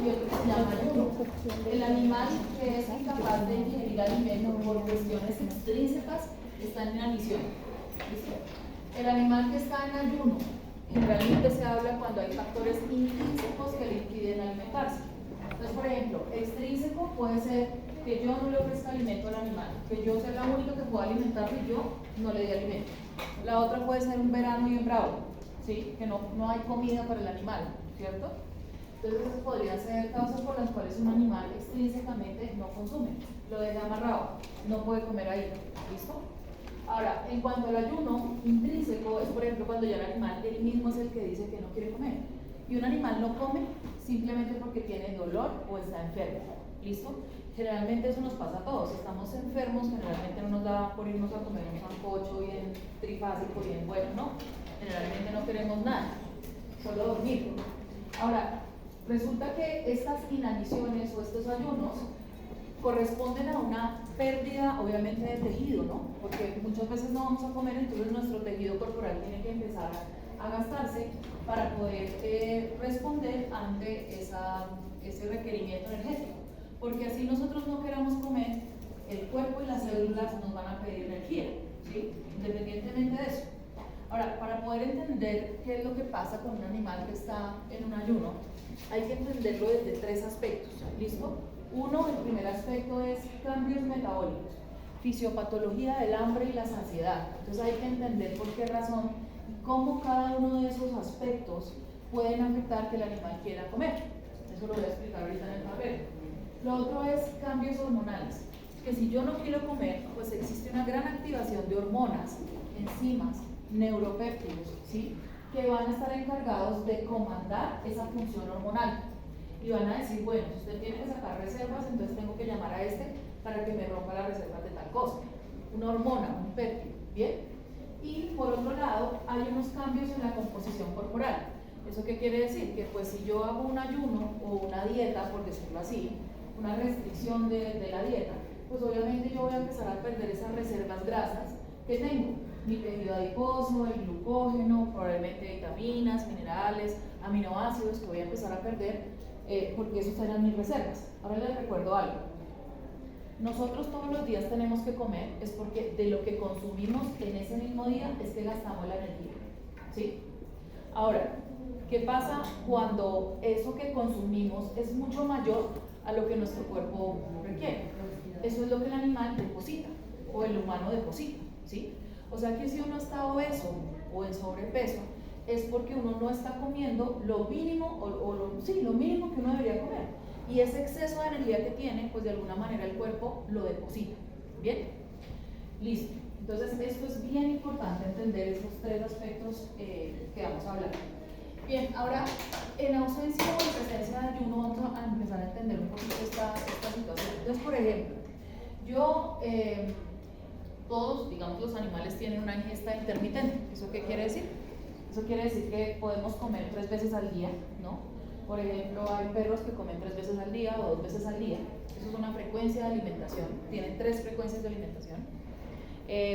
y otro que se llama ayuno. El animal que es incapaz de ingerir alimento por cuestiones extrínsecas está en inanición. ¿Listo? El animal que está en ayuno, generalmente se habla cuando hay factores intrínsecos que le impiden alimentarse. Entonces, por ejemplo, extrínseco puede ser que yo no le ofrezca alimento al animal, que yo sea la única que pueda alimentarlo y yo no le dé alimento. La otra puede ser un verano bien bravo, ¿sí? Que no hay comida para el animal, ¿cierto? Entonces, esas podrían ser causas por las cuales un animal extrínsecamente no consume, lo deja amarrado, no puede comer ahí, ¿listo? Ahora, en cuanto al ayuno intrínseco, es por ejemplo cuando ya el animal él mismo es el que dice que no quiere comer. Y un animal no come simplemente porque tiene dolor o está enfermo, ¿listo? Generalmente eso nos pasa a todos, estamos enfermos, generalmente no nos da por irnos a comer un sancocho bien trifásico, bien bueno, no. Generalmente no queremos nada, solo dormir. Ahora, resulta que estas inaniciones o estos ayunos corresponden a una pérdida, obviamente, de tejido, ¿no? Porque muchas veces no vamos a comer, entonces nuestro tejido corporal tiene que empezar a gastarse para poder responder ante ese requerimiento energético. Porque así nosotros no queramos comer, el cuerpo y las células nos van a pedir energía, ¿sí? Independientemente de eso. Ahora, para poder entender qué es lo que pasa con un animal que está en un ayuno, hay que entenderlo desde tres aspectos, ¿listo? Uno, el primer aspecto es cambios metabólicos, fisiopatología del hambre y la saciedad. Entonces hay que entender por qué razón y cómo cada uno de esos aspectos pueden afectar que el animal quiera comer. Eso lo voy a explicar ahorita en el papel. Lo otro es cambios hormonales, que si yo no quiero comer, pues existe una gran activación de hormonas, enzimas, neuropéptidos, ¿sí? Que van a estar encargados de comandar esa función hormonal. Y van a decir, bueno, si usted tiene que sacar reservas, entonces tengo que llamar a este para que me rompa las reservas de tal cosa. Una hormona, un péptido, ¿bien? Y por otro lado, hay unos cambios en la composición corporal. ¿Eso qué quiere decir? Que pues si yo hago un ayuno o una dieta, por decirlo así, una restricción de la dieta, pues obviamente yo voy a empezar a perder esas reservas grasas que tengo. Mi tejido adiposo, el glucógeno, probablemente vitaminas, minerales, aminoácidos que voy a empezar a perder porque esos eran mis reservas. Ahora les recuerdo algo. Nosotros todos los días tenemos que comer, es porque de lo que consumimos en ese mismo día es que gastamos la energía, ¿sí? Ahora, ¿qué pasa cuando eso que consumimos es mucho mayor a lo que nuestro cuerpo requiere? Eso es lo que el animal deposita, o el humano deposita, ¿sí? O sea que si uno está obeso o en sobrepeso, es porque uno no está comiendo lo mínimo, lo mínimo que uno debería comer. Y ese exceso de energía que tiene, pues de alguna manera el cuerpo lo deposita. ¿Bien? Listo. Entonces esto es bien importante entender esos tres aspectos que vamos a hablar. Bien, ahora en ausencia o en presencia de ayuno vamos a empezar a entender un poquito esta situación. Entonces, por ejemplo, todos, digamos, los animales tienen una ingesta intermitente. ¿Eso qué quiere decir? Eso quiere decir que podemos comer 3 veces al día, ¿no? Por ejemplo, hay perros que comen 3 veces al día o 2 veces al día. Eso es una frecuencia de alimentación. Tienen 3 frecuencias de alimentación.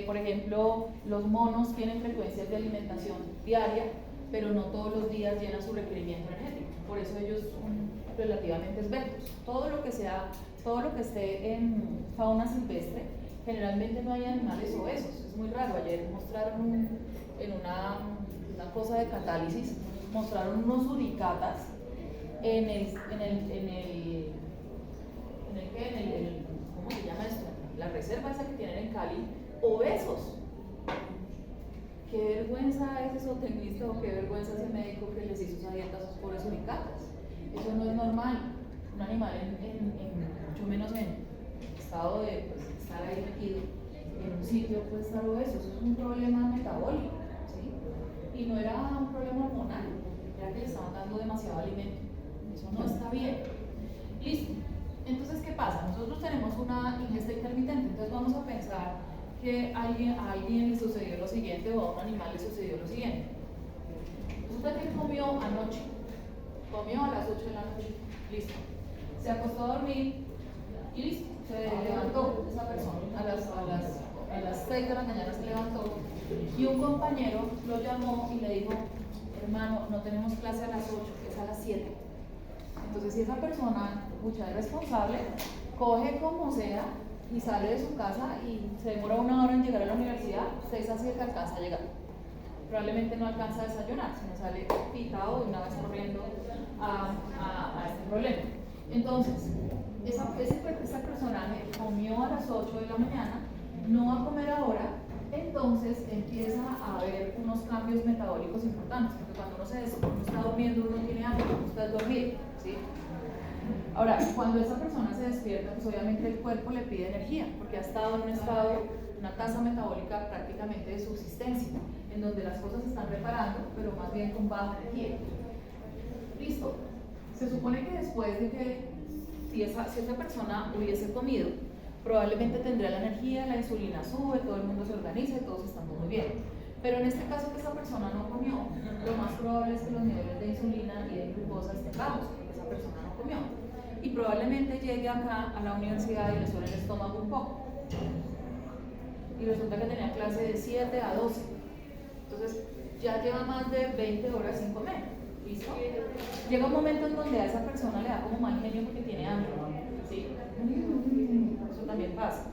Por ejemplo, los monos tienen frecuencias de alimentación diaria, pero no todos los días llenan su requerimiento energético. Por eso ellos son relativamente esbeltos. Todo lo que esté en fauna silvestre, generalmente no hay animales obesos. Es muy raro. Ayer mostraron en una cosa de catálisis, mostraron unos suricatas en el ¿cómo se llama esto? La reserva esa que tienen en Cali, obesos. Qué vergüenza ese zootecnista o qué vergüenza ese médico que les hizo esa dieta a sus pobres suricatas. Eso no es normal. Un animal mucho menos en estado de estar ahí metido en un sitio puede estar obeso. Eso es un problema metabólico, ¿sí? Y no era un problema hormonal, era que le estaban dando demasiado alimento. Eso no está bien. Listo. Entonces, ¿qué pasa? Nosotros tenemos una ingesta intermitente, entonces vamos a pensar que a alguien le sucedió lo siguiente o a un animal le sucedió lo siguiente. Resulta que comió anoche, comió a las 8 de la noche, listo. Se acostó a dormir y listo, se levantó esa persona a las 6 de la mañana se levantó y un compañero lo llamó y le dijo, hermano, no tenemos clase a las 8, es a las 7. Entonces Entonces, si esa persona, mucha es responsable, coge como sea y sale de su casa y se demora 1 hora en llegar a la universidad, usted es así que alcanza a llegar. Probablemente no alcanza a desayunar, sino sale picado y una vez corriendo a este problema. Entonces, ese personaje comió a las 8 de la mañana, no va a comer ahora, entonces empieza a haber unos cambios metabólicos importantes, porque cuando uno está durmiendo, uno tiene hambre, uno está dormido, ¿sí? Ahora, cuando esa persona se despierta, pues obviamente el cuerpo le pide energía, porque ha estado en un estado, una tasa metabólica prácticamente de subsistencia, en donde las cosas se están reparando, pero más bien con baja energía. Listo. Se supone que después de que, si esa persona hubiese comido, probablemente tendría la energía, la insulina sube, todo el mundo se organiza y todos estamos muy bien. Pero en este caso que esa persona no comió, lo más probable es que los niveles de insulina y de glucosa estén bajos, porque esa persona no comió. Y probablemente llegue acá a la universidad y le suene el estómago un poco. Y resulta que tenía clase de 7 a 12. Entonces ya lleva más de 20 horas sin comer. ¿Listo? Llega un momento en donde a esa persona le da como mal genio porque tiene hambre. ¿Sí? Eso también pasa,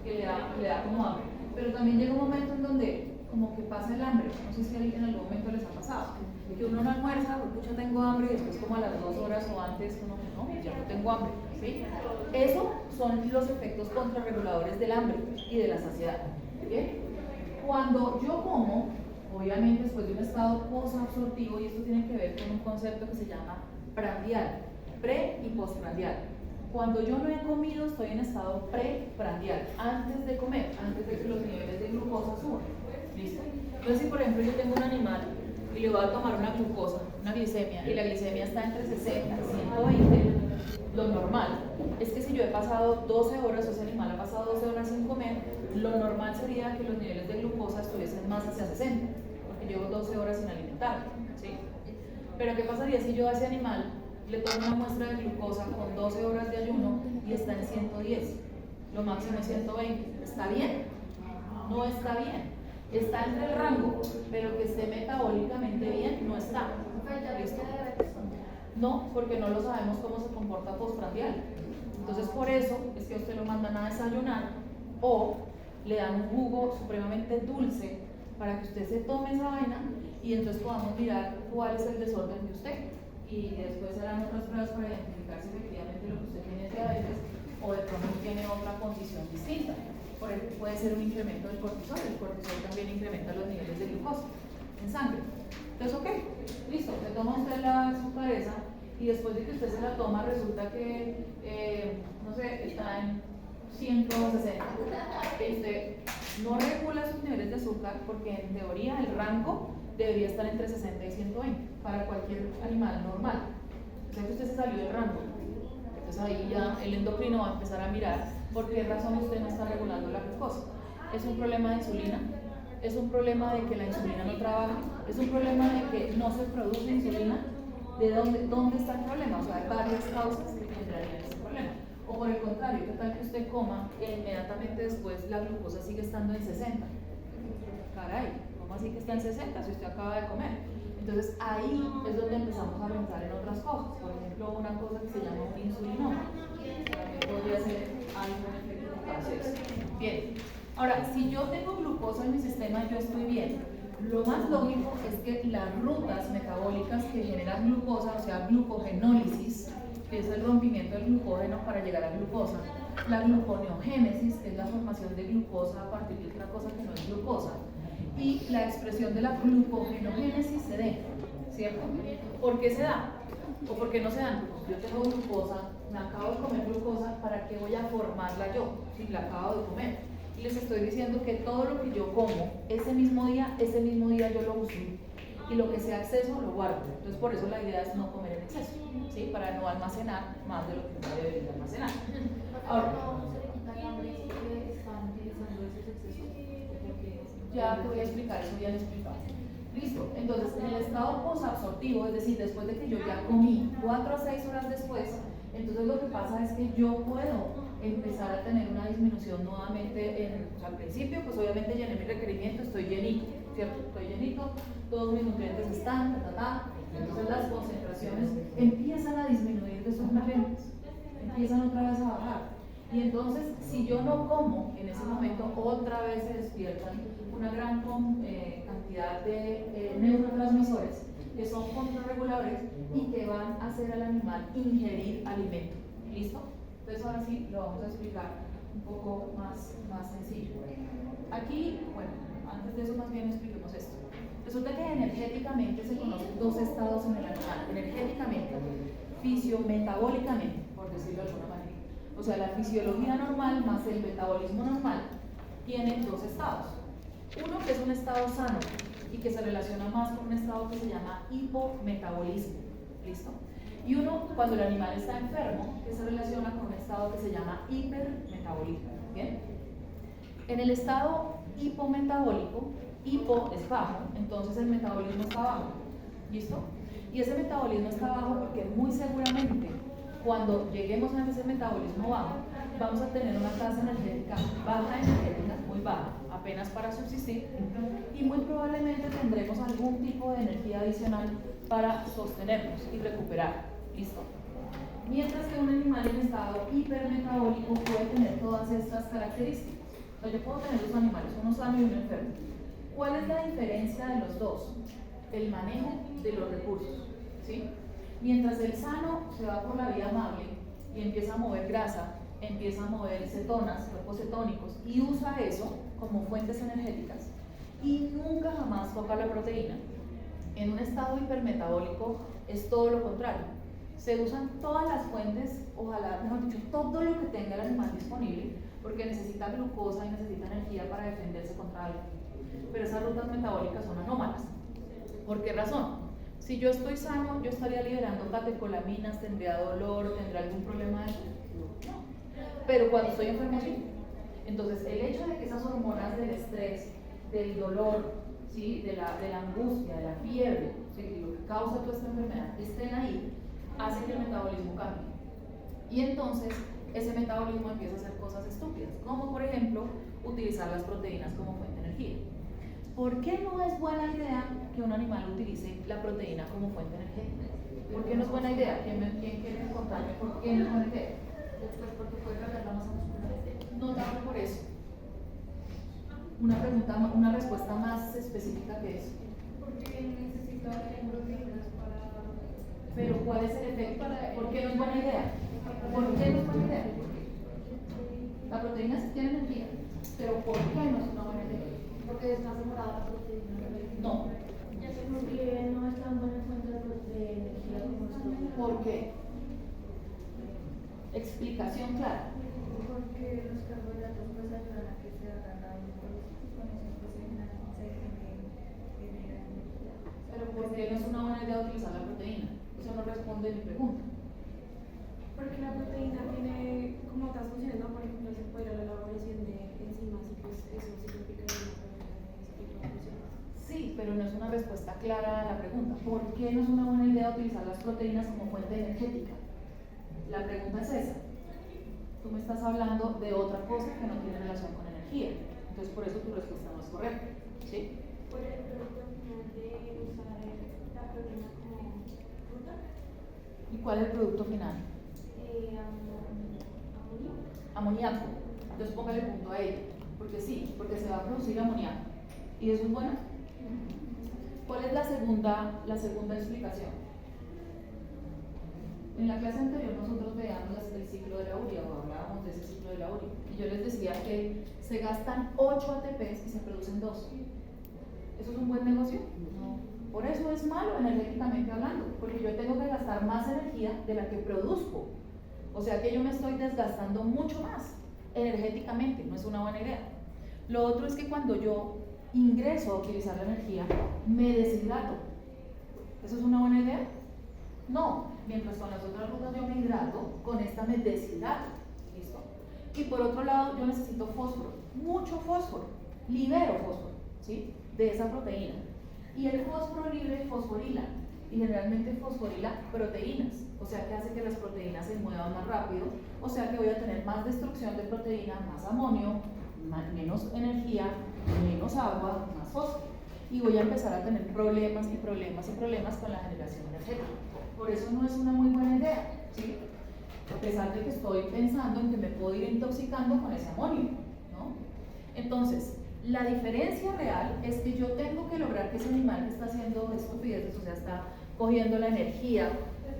que le da como hambre. Pero también llega un momento en donde como que pasa el hambre. No sé si en algún momento les ha pasado. Que uno no almuerza, pucha, tengo hambre, y después como a las 2 horas o antes uno no, ya no tengo hambre. ¿Sí? Eso son los efectos contrarreguladores del hambre y de la saciedad. ¿Bien? Cuando yo como, obviamente después de un estado posabsortivo, y esto tiene que ver con un concepto que se llama prandial, pre y postprandial. Cuando yo no he comido, estoy en estado preprandial, antes de comer, antes de que los niveles de glucosa suban. ¿Listo? Entonces, si por ejemplo yo tengo un animal y le voy a tomar una glucosa, una glicemia, y la glicemia está entre 60 y 120, lo normal es que si yo he pasado 12 horas, o ese animal ha pasado 12 horas sin comer, lo normal sería que los niveles de glucosa estuviesen más hacia 60, porque llevo 12 horas sin alimentarme, ¿sí? Pero ¿qué pasaría si yo a ese animal le tomo una muestra de glucosa con 12 horas de ayuno y está en 110? Lo máximo es 120. ¿Está bien? No está bien. Está entre el rango, pero que esté metabólicamente bien, no está. ¿Listo? No, porque no lo sabemos cómo se comporta postprandial. Entonces, por eso es que a usted lo mandan a desayunar o le dan un jugo supremamente dulce para que usted se tome esa vaina y entonces podamos mirar cuál es el desorden de usted. Y después se harán otras pruebas para identificar si efectivamente lo que usted tiene es diabetes o de pronto tiene otra condición distinta. Por ejemplo, puede ser un incremento del cortisol. El cortisol también incrementa los niveles de glucosa en sangre. Entonces, ok, listo, se toma usted su cabeza y después de que usted se la toma resulta que, no sé, está en 160. Usted no regula sus niveles de azúcar porque en teoría el rango debería estar entre 60 y 120 para cualquier animal normal. O sea que usted se salió del rango. Entonces ahí ya el endocrino va a empezar a mirar por qué razón usted no está regulando la glucosa. ¿Es un problema de insulina? ¿Es un problema de que la insulina no trabaja? ¿Es un problema de que no se produce insulina? ¿De dónde está el problema? O sea, hay varias causas que generarían ese problema. O por el contrario, ¿qué tal que usted coma e inmediatamente después la glucosa sigue estando en 60? Caray, ¿cómo así que está en 60 si usted acaba de comer? Entonces ahí es donde empezamos a pensar en otras cosas. Por ejemplo, una cosa que se llama un insulinoma. También podría ser algo en efecto que cause eso. Bien, ahora, si yo tengo glucosa en mi sistema, yo estoy bien. Lo más lógico es que las rutas metabólicas que generan glucosa, o sea, glucogenólisis, que es el rompimiento del glucógeno para llegar a glucosa, la gluconeogénesis, que es la formación de glucosa a partir de otra cosa que no es glucosa, y la expresión de la glucogenogénesis se dé, ¿cierto? ¿Por qué se da? ¿O por qué no se dan? Yo tengo glucosa, me acabo de comer glucosa, ¿para qué voy a formarla yo si la acabo de comer? Y les estoy diciendo que todo lo que yo como, ese mismo día yo lo uso. Y lo que sea exceso lo guardo. Entonces por eso la idea es no comer en exceso, ¿sí? Para no almacenar más de lo que uno debería almacenar. Ahora, ya te voy a explicar, eso ya lo he explicado. Listo, entonces en el estado posabsortivo, es decir, después de que yo ya comí 4 a 6 horas después, entonces lo que pasa es que yo puedo empezar a tener una disminución nuevamente o sea, al principio, pues obviamente llené mi requerimiento, estoy llenito, ¿cierto? Estoy llenito, todos mis nutrientes están, entonces las concentraciones empiezan a disminuir de su entonces, si yo no como, en ese momento otra vez se despiertan una gran cantidad de neurotransmisores que son contrarreguladores y que van a hacer al animal ingerir alimento. ¿Listo? Entonces ahora sí lo vamos a explicar un poco más sencillo. Aquí, bueno, antes de eso más bien expliquemos esto. Resulta que energéticamente se conocen dos estados en el animal. Energéticamente, fisiometabólicamente, por decirlo de alguna manera. O sea, la fisiología normal más el metabolismo normal tienen dos estados. Uno que es un estado sano y que se relaciona más con un estado que se llama hipometabolismo. ¿Listo? Y uno, cuando el animal está enfermo, que se relaciona con un estado que se llama hipermetabolismo. ¿Bien? En el estado hipometabólico, hipo es bajo, entonces el metabolismo está bajo. ¿Listo? Y ese metabolismo está bajo porque muy seguramente cuando lleguemos a ese metabolismo bajo, vamos a tener una tasa energética baja energética, muy baja, apenas para subsistir, y muy probablemente tendremos algún tipo de energía adicional para sostenernos y recuperar. ¿Listo? Mientras que un animal en estado hipermetabólico puede tener todas estas características. O sea, yo puedo tener dos animales, uno sano y uno enfermo. ¿Cuál es la diferencia de los dos? El manejo de los recursos. ¿Sí? Mientras el sano se va por la vía amable y empieza a mover grasa, empieza a mover cetonas, cuerpos cetónicos, y usa eso como fuentes energéticas y nunca jamás toca la proteína. En un estado hipermetabólico es todo lo contrario. Se usan todas las fuentes, ojalá, mejor dicho, todo lo que tenga el animal disponible, porque necesita glucosa y necesita energía para defenderse contra algo. Pero esas rutas metabólicas son anómalas. ¿Por qué razón? Si yo estoy sano, yo estaría liberando catecolaminas, tendría dolor, tendría algún problema de eso. No. Pero cuando estoy enfermo, sí. Entonces, el hecho de que esas hormonas del estrés, del dolor, ¿sí? de la angustia, de la fiebre, ¿sí? lo que causa toda esta enfermedad, estén ahí, hace que el metabolismo cambie. Y entonces, ese metabolismo empieza a hacer cosas estúpidas, como por ejemplo, utilizar las proteínas como fuente de energía. ¿Por qué no es buena idea que un animal utilice la proteína como fuente energética? ¿Por qué no es buena idea? ¿Quién quiere contarme por qué no es buena idea? Porque puede cargar la masa muscular. No tanto por eso. Una respuesta más específica que eso. Porque necesita proteínas para... Pero ¿cuál es el efecto? ¿Por qué no es buena idea? ¿Por qué no es buena idea? La proteína sí tiene energía, pero ¿por qué no es una buena idea? Porque es más demorada la proteína. No. Porque no es tan buena fuente de energía como esto. ¿Por qué? Explicación clara. Porque los carbohidratos pues ayudan a que se hagan la glucosa, con eso pues se genera energía. Pero ¿por qué no es una buena idea utilizar la proteína? Eso no responde a mi pregunta. Porque la proteína tiene como otras funciones, ¿no? Por ejemplo, se puede ir a la elaboración de enzimas y pues eso significa una función. Sí, pero no es una respuesta clara a la pregunta. ¿Por qué no es una buena idea utilizar las proteínas como fuente energética? La pregunta es esa. Tú me estás hablando de otra cosa que no tiene relación con energía. Entonces, por eso tu respuesta no es correcta. ¿Sí? Por el producto final de usar la proteína como fruta. ¿Y cuál es el producto final? Amoníaco. Entonces póngale punto a ello. Porque sí, porque se va a producir amoníaco. ¿Y eso es bueno? ¿Cuál es la segunda explicación? En la clase anterior nosotros veíamos el ciclo de la urea, o hablábamos de ese ciclo de la urea, y yo les decía que se gastan 8 ATPs y se producen 2. ¿Eso es un buen negocio? No. Por eso es malo energéticamente hablando, porque yo tengo que gastar más energía de la que produzco. O sea que yo me estoy desgastando mucho más energéticamente, no es una buena idea. Lo otro es que cuando yo ingreso a utilizar la energía, me deshidrato. ¿Eso es una buena idea? No, mientras con las otras rutas yo me hidrato, con esta me deshidrato. ¿Listo? Y por otro lado, yo necesito fósforo, mucho fósforo, libero fósforo, ¿sí? De esa proteína. Y el fósforo libre fosforila, y generalmente fosforila proteínas, o sea que hace que las proteínas se muevan más rápido, o sea que voy a tener más destrucción de proteína, más amonio, menos energía, menos agua, más fósforo. Y voy a empezar a tener problemas y problemas y problemas con la generación energética. Por eso no es una muy buena idea, ¿sí? Ok, pesar de que estoy pensando en que me puedo ir intoxicando con ese amonio, ¿no? Entonces, la diferencia real es que yo tengo que lograr que ese animal que está haciendo estupideces, o sea, está cogiendo la energía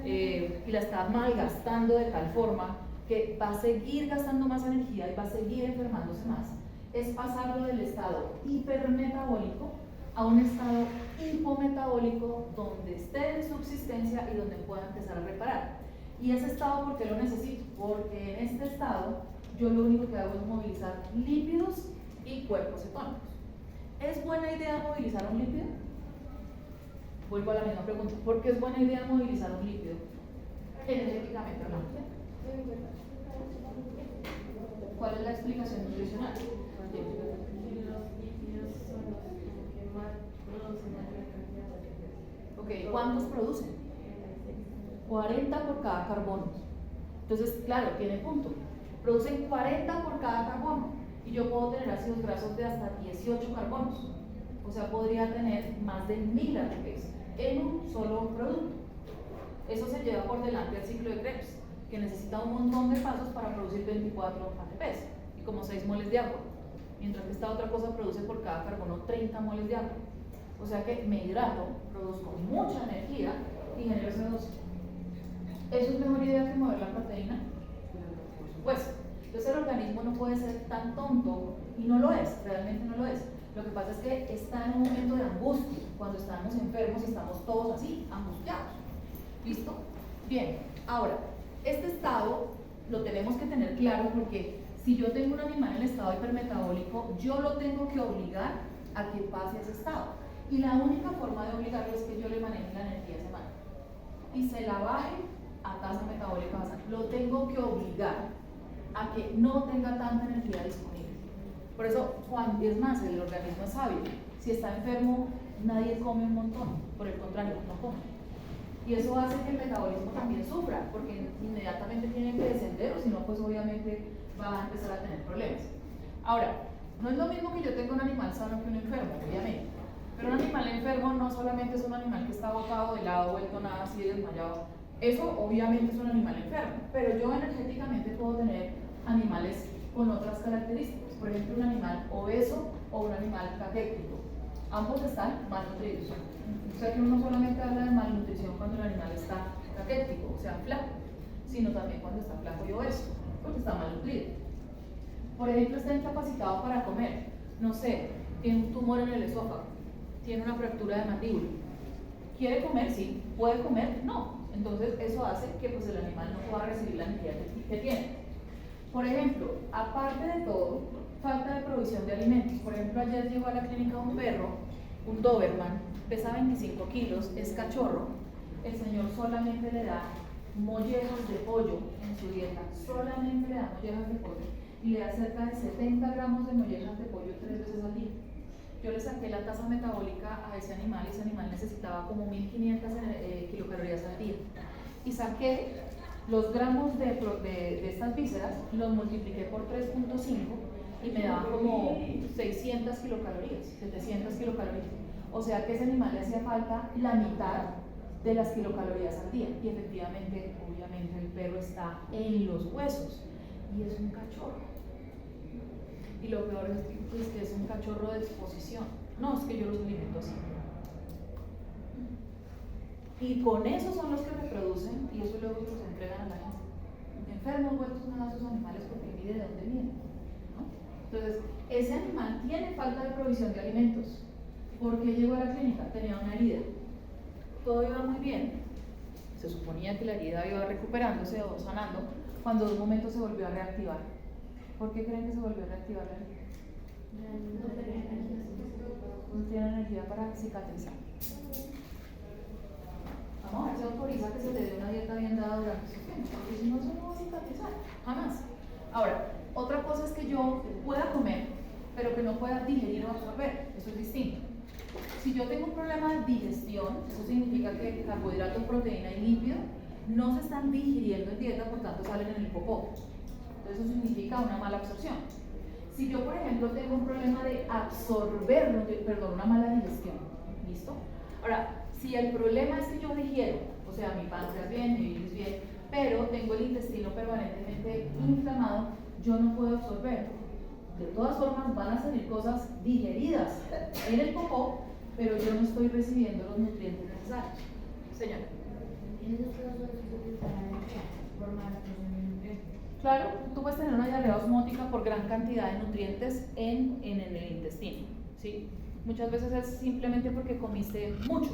y la está malgastando de tal forma que va a seguir gastando más energía y va a seguir enfermándose más, es pasarlo del estado hipermetabólico a un estado hipometabólico donde esté en subsistencia y donde pueda empezar a reparar. Y ese estado, ¿por qué lo necesito? Porque en este estado yo lo único que hago es movilizar lípidos y cuerpos cetónicos. ¿Es buena idea movilizar un lípido? Vuelvo a la misma pregunta. ¿Por qué es buena idea movilizar un lípido? Energéticamente hablando. ¿Cuál es la explicación nutricional? Ok, ¿cuántos producen? 40 por cada carbono. Entonces, claro, tiene punto. Producen 40 por cada carbono y yo puedo tener ácidos grasos de hasta 18 carbonos. O sea, podría tener más de 1000 ATPs en un solo producto. Eso se lleva por delante al ciclo de Krebs, que necesita un montón de pasos para producir 24 ATPs y como 6 moles de agua, mientras que esta otra cosa produce por cada carbono 30 moles de agua. O sea que me hidrato, produzco mucha energía y genero CO2. ¿Eso es mejor idea que mover la proteína? Por supuesto. Entonces el organismo no puede ser tan tonto, y no lo es, realmente no lo es. Lo que pasa es que está en un momento de angustia, cuando estamos enfermos y estamos todos así, angustiados. ¿Listo? Bien, ahora, este estado lo tenemos que tener claro porque si yo tengo un animal en estado hipermetabólico, yo lo tengo que obligar a que pase a ese estado. Y la única forma de obligarlo es que yo le maneje la energía semanal y se la baje a tasa metabólica basal. Lo tengo que obligar a que no tenga tanta energía disponible. Por eso, es más, el organismo es sabio. Si está enfermo, nadie come un montón, por el contrario, no come. Y eso hace que el metabolismo también sufra, porque inmediatamente tiene que descender, o si no, pues obviamente va a empezar a tener problemas. Ahora, no es lo mismo que yo tenga un animal sano que un enfermo, obviamente. Pero un animal enfermo no solamente es un animal que está botado de lado, vuelto nada, así desmayado. Eso obviamente es un animal enfermo, pero yo energéticamente puedo tener animales con otras características. Por ejemplo, un animal obeso o un animal caquético. Ambos están malnutridos. O sea que uno no solamente habla de malnutrición cuando el animal está caquético, o sea, flaco, sino también cuando está flaco y obeso, porque está malnutrido. Por ejemplo, está incapacitado para comer. No sé, tiene un tumor en el esófago, tiene una fractura de mandíbula. ¿Quiere comer? Sí. ¿Puede comer? No. Entonces eso hace que pues, el animal no pueda recibir la energía que tiene. Por ejemplo, aparte de todo, falta de provisión de alimentos. Por ejemplo, ayer llegó a la clínica un perro, un Doberman, pesa 25 kilos, es cachorro. El señor solamente le da mollejos de pollo en su dieta, solamente le da mollejas de pollo y le da cerca de 70 gramos de mollejas de pollo 3 veces al día. Yo le saqué la tasa metabólica a ese animal y ese animal necesitaba como 1500 kilocalorías al día. Y saqué los gramos de estas vísceras, los multipliqué por 3.5 y me daban como 600 kilocalorías, 700 kilocalorías. O sea que a ese animal le hacía falta la mitad de las kilocalorías al día. Y efectivamente, obviamente, el perro está en los huesos y es un cachorro. Y lo peor es que es un cachorro de exposición. No, es que yo los alimento así. Y con eso son los que reproducen y eso luego los entregan a la gente. Enfermos, vueltos nada a sus animales porque mide de dónde vienen, ¿no? Entonces, ese animal tiene falta de provisión de alimentos. ¿Por qué llegó a la clínica? Tenía una herida. Todo iba muy bien. Se suponía que la herida iba recuperándose o sanando, cuando de un momento se volvió a reactivar. ¿Por qué creen que se volvió a reactivar la herida? No tiene energía para cicatrizar. Vamos a ver si autoriza que se le dé una dieta bien dada durante su tiempo, porque si no, eso no va a cicatrizar, jamás. Ahora, otra cosa es que yo pueda comer, pero que no pueda digerir o absorber, eso es distinto. Si yo tengo un problema de digestión, eso significa que carbohidratos, proteína y lípido no se están digiriendo en dieta, por tanto salen en el popó. Entonces eso significa una mala absorción. Si yo, por ejemplo, tengo un problema de absorber, una mala digestión, ¿listo? Ahora, si el problema es que yo digiero, o sea, mi páncreas bien, mi bilis bien, pero tengo el intestino permanentemente inflamado, yo no puedo absorber. De todas formas van a salir cosas digeridas en el popó, pero yo no estoy recibiendo los nutrientes necesarios. Señora. En esos casos se forma la explosión de nutrientes. Claro, tú puedes tener una diarrea osmótica por gran cantidad de nutrientes en el intestino, ¿sí? Muchas veces es simplemente porque comiste mucho.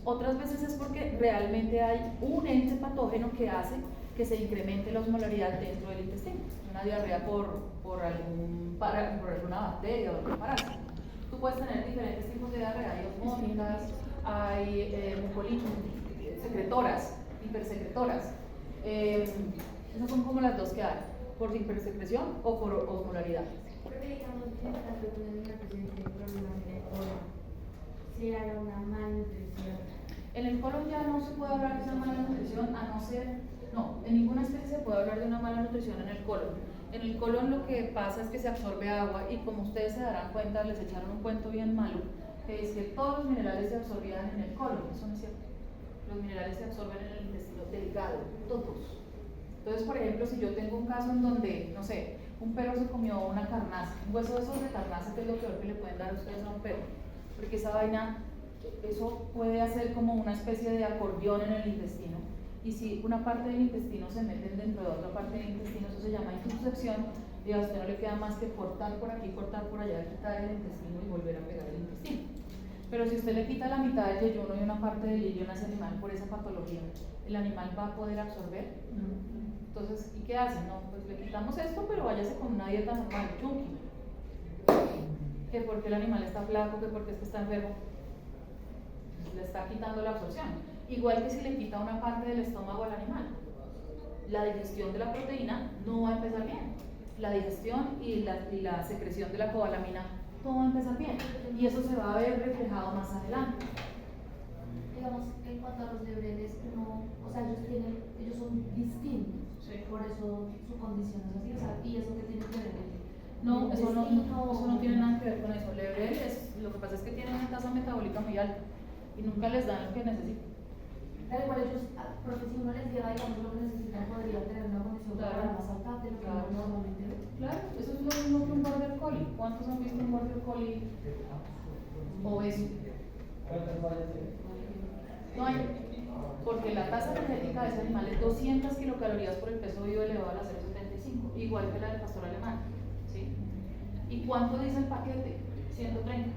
Otras veces es porque realmente hay un ente patógeno que hace que se incremente la osmolaridad dentro del intestino. Una diarrea por alguna bacteria o algún parásito. Tú puedes tener diferentes tipos de diarrea. Hay osmóticas, hay secretoras, hipersecretoras. Esas son como las dos que hay, por hipersecreción o por osmolaridad. Porque digamos que en las personas que presenten problemas en el colon, si hay una malnutrición. En el colon ya no se puede hablar de una mala nutrición, a no ser, no, en ninguna especie se puede hablar de una mala nutrición en el colon. En el colon lo que pasa es que se absorbe agua y como ustedes se darán cuenta, les echaron un cuento bien malo, que es que todos los minerales se absorbían en el colon, eso no es cierto. Los minerales se absorben en el intestino delgado, todos. Entonces, por ejemplo, si yo tengo un caso en donde, no sé, un perro se comió una carnaza, un hueso de esos de carnaza, que es lo peor que le pueden dar a ustedes a un perro, porque esa vaina, eso puede hacer como una especie de acordeón en el intestino, y si una parte del intestino se mete dentro de otra parte del intestino, eso se llama intussuscepción, y a usted no le queda más que cortar por aquí, cortar por allá, quitar el intestino y volver a pegar el intestino. Pero si usted le quita la mitad del yeyuno y una parte del yeyuno a ese animal por esa patología, ¿el animal va a poder absorber? No. Entonces, ¿y qué hacen? No, pues le quitamos esto, pero váyase con una dieta normal, chunky. Que porque el animal está flaco, que porque es que está enfermo, le está quitando la absorción. Igual que si le quita una parte del estómago al animal, la digestión de la proteína no va a empezar bien. La digestión y la secreción de la cobalamina no va a empezar bien. Y eso se va a ver reflejado más adelante. Digamos, en cuanto a los lebreles, o sea, ellos son distintos. Sí. Por eso su condición es así, o sea, ¿y eso qué tiene que ver? No, eso no tiene nada que ver con eso. Lebrel lo que pasa es que tienen una tasa metabólica muy alta y nunca les dan lo que necesitan. Pero igual ellos, porque si uno les diera, digamos, lo que necesitan, podría tener una condición más alta de lo que normalmente ve. Claro, eso es lo mismo que un border collie. ¿Cuántos han visto un border collie obeso? No hay, porque la tasa energética de ese animal es 200 kilocalorías por el peso vivo elevado a la 0,75, igual que la del pastor alemán, ¿sí? ¿Y cuánto dice el paquete? 130.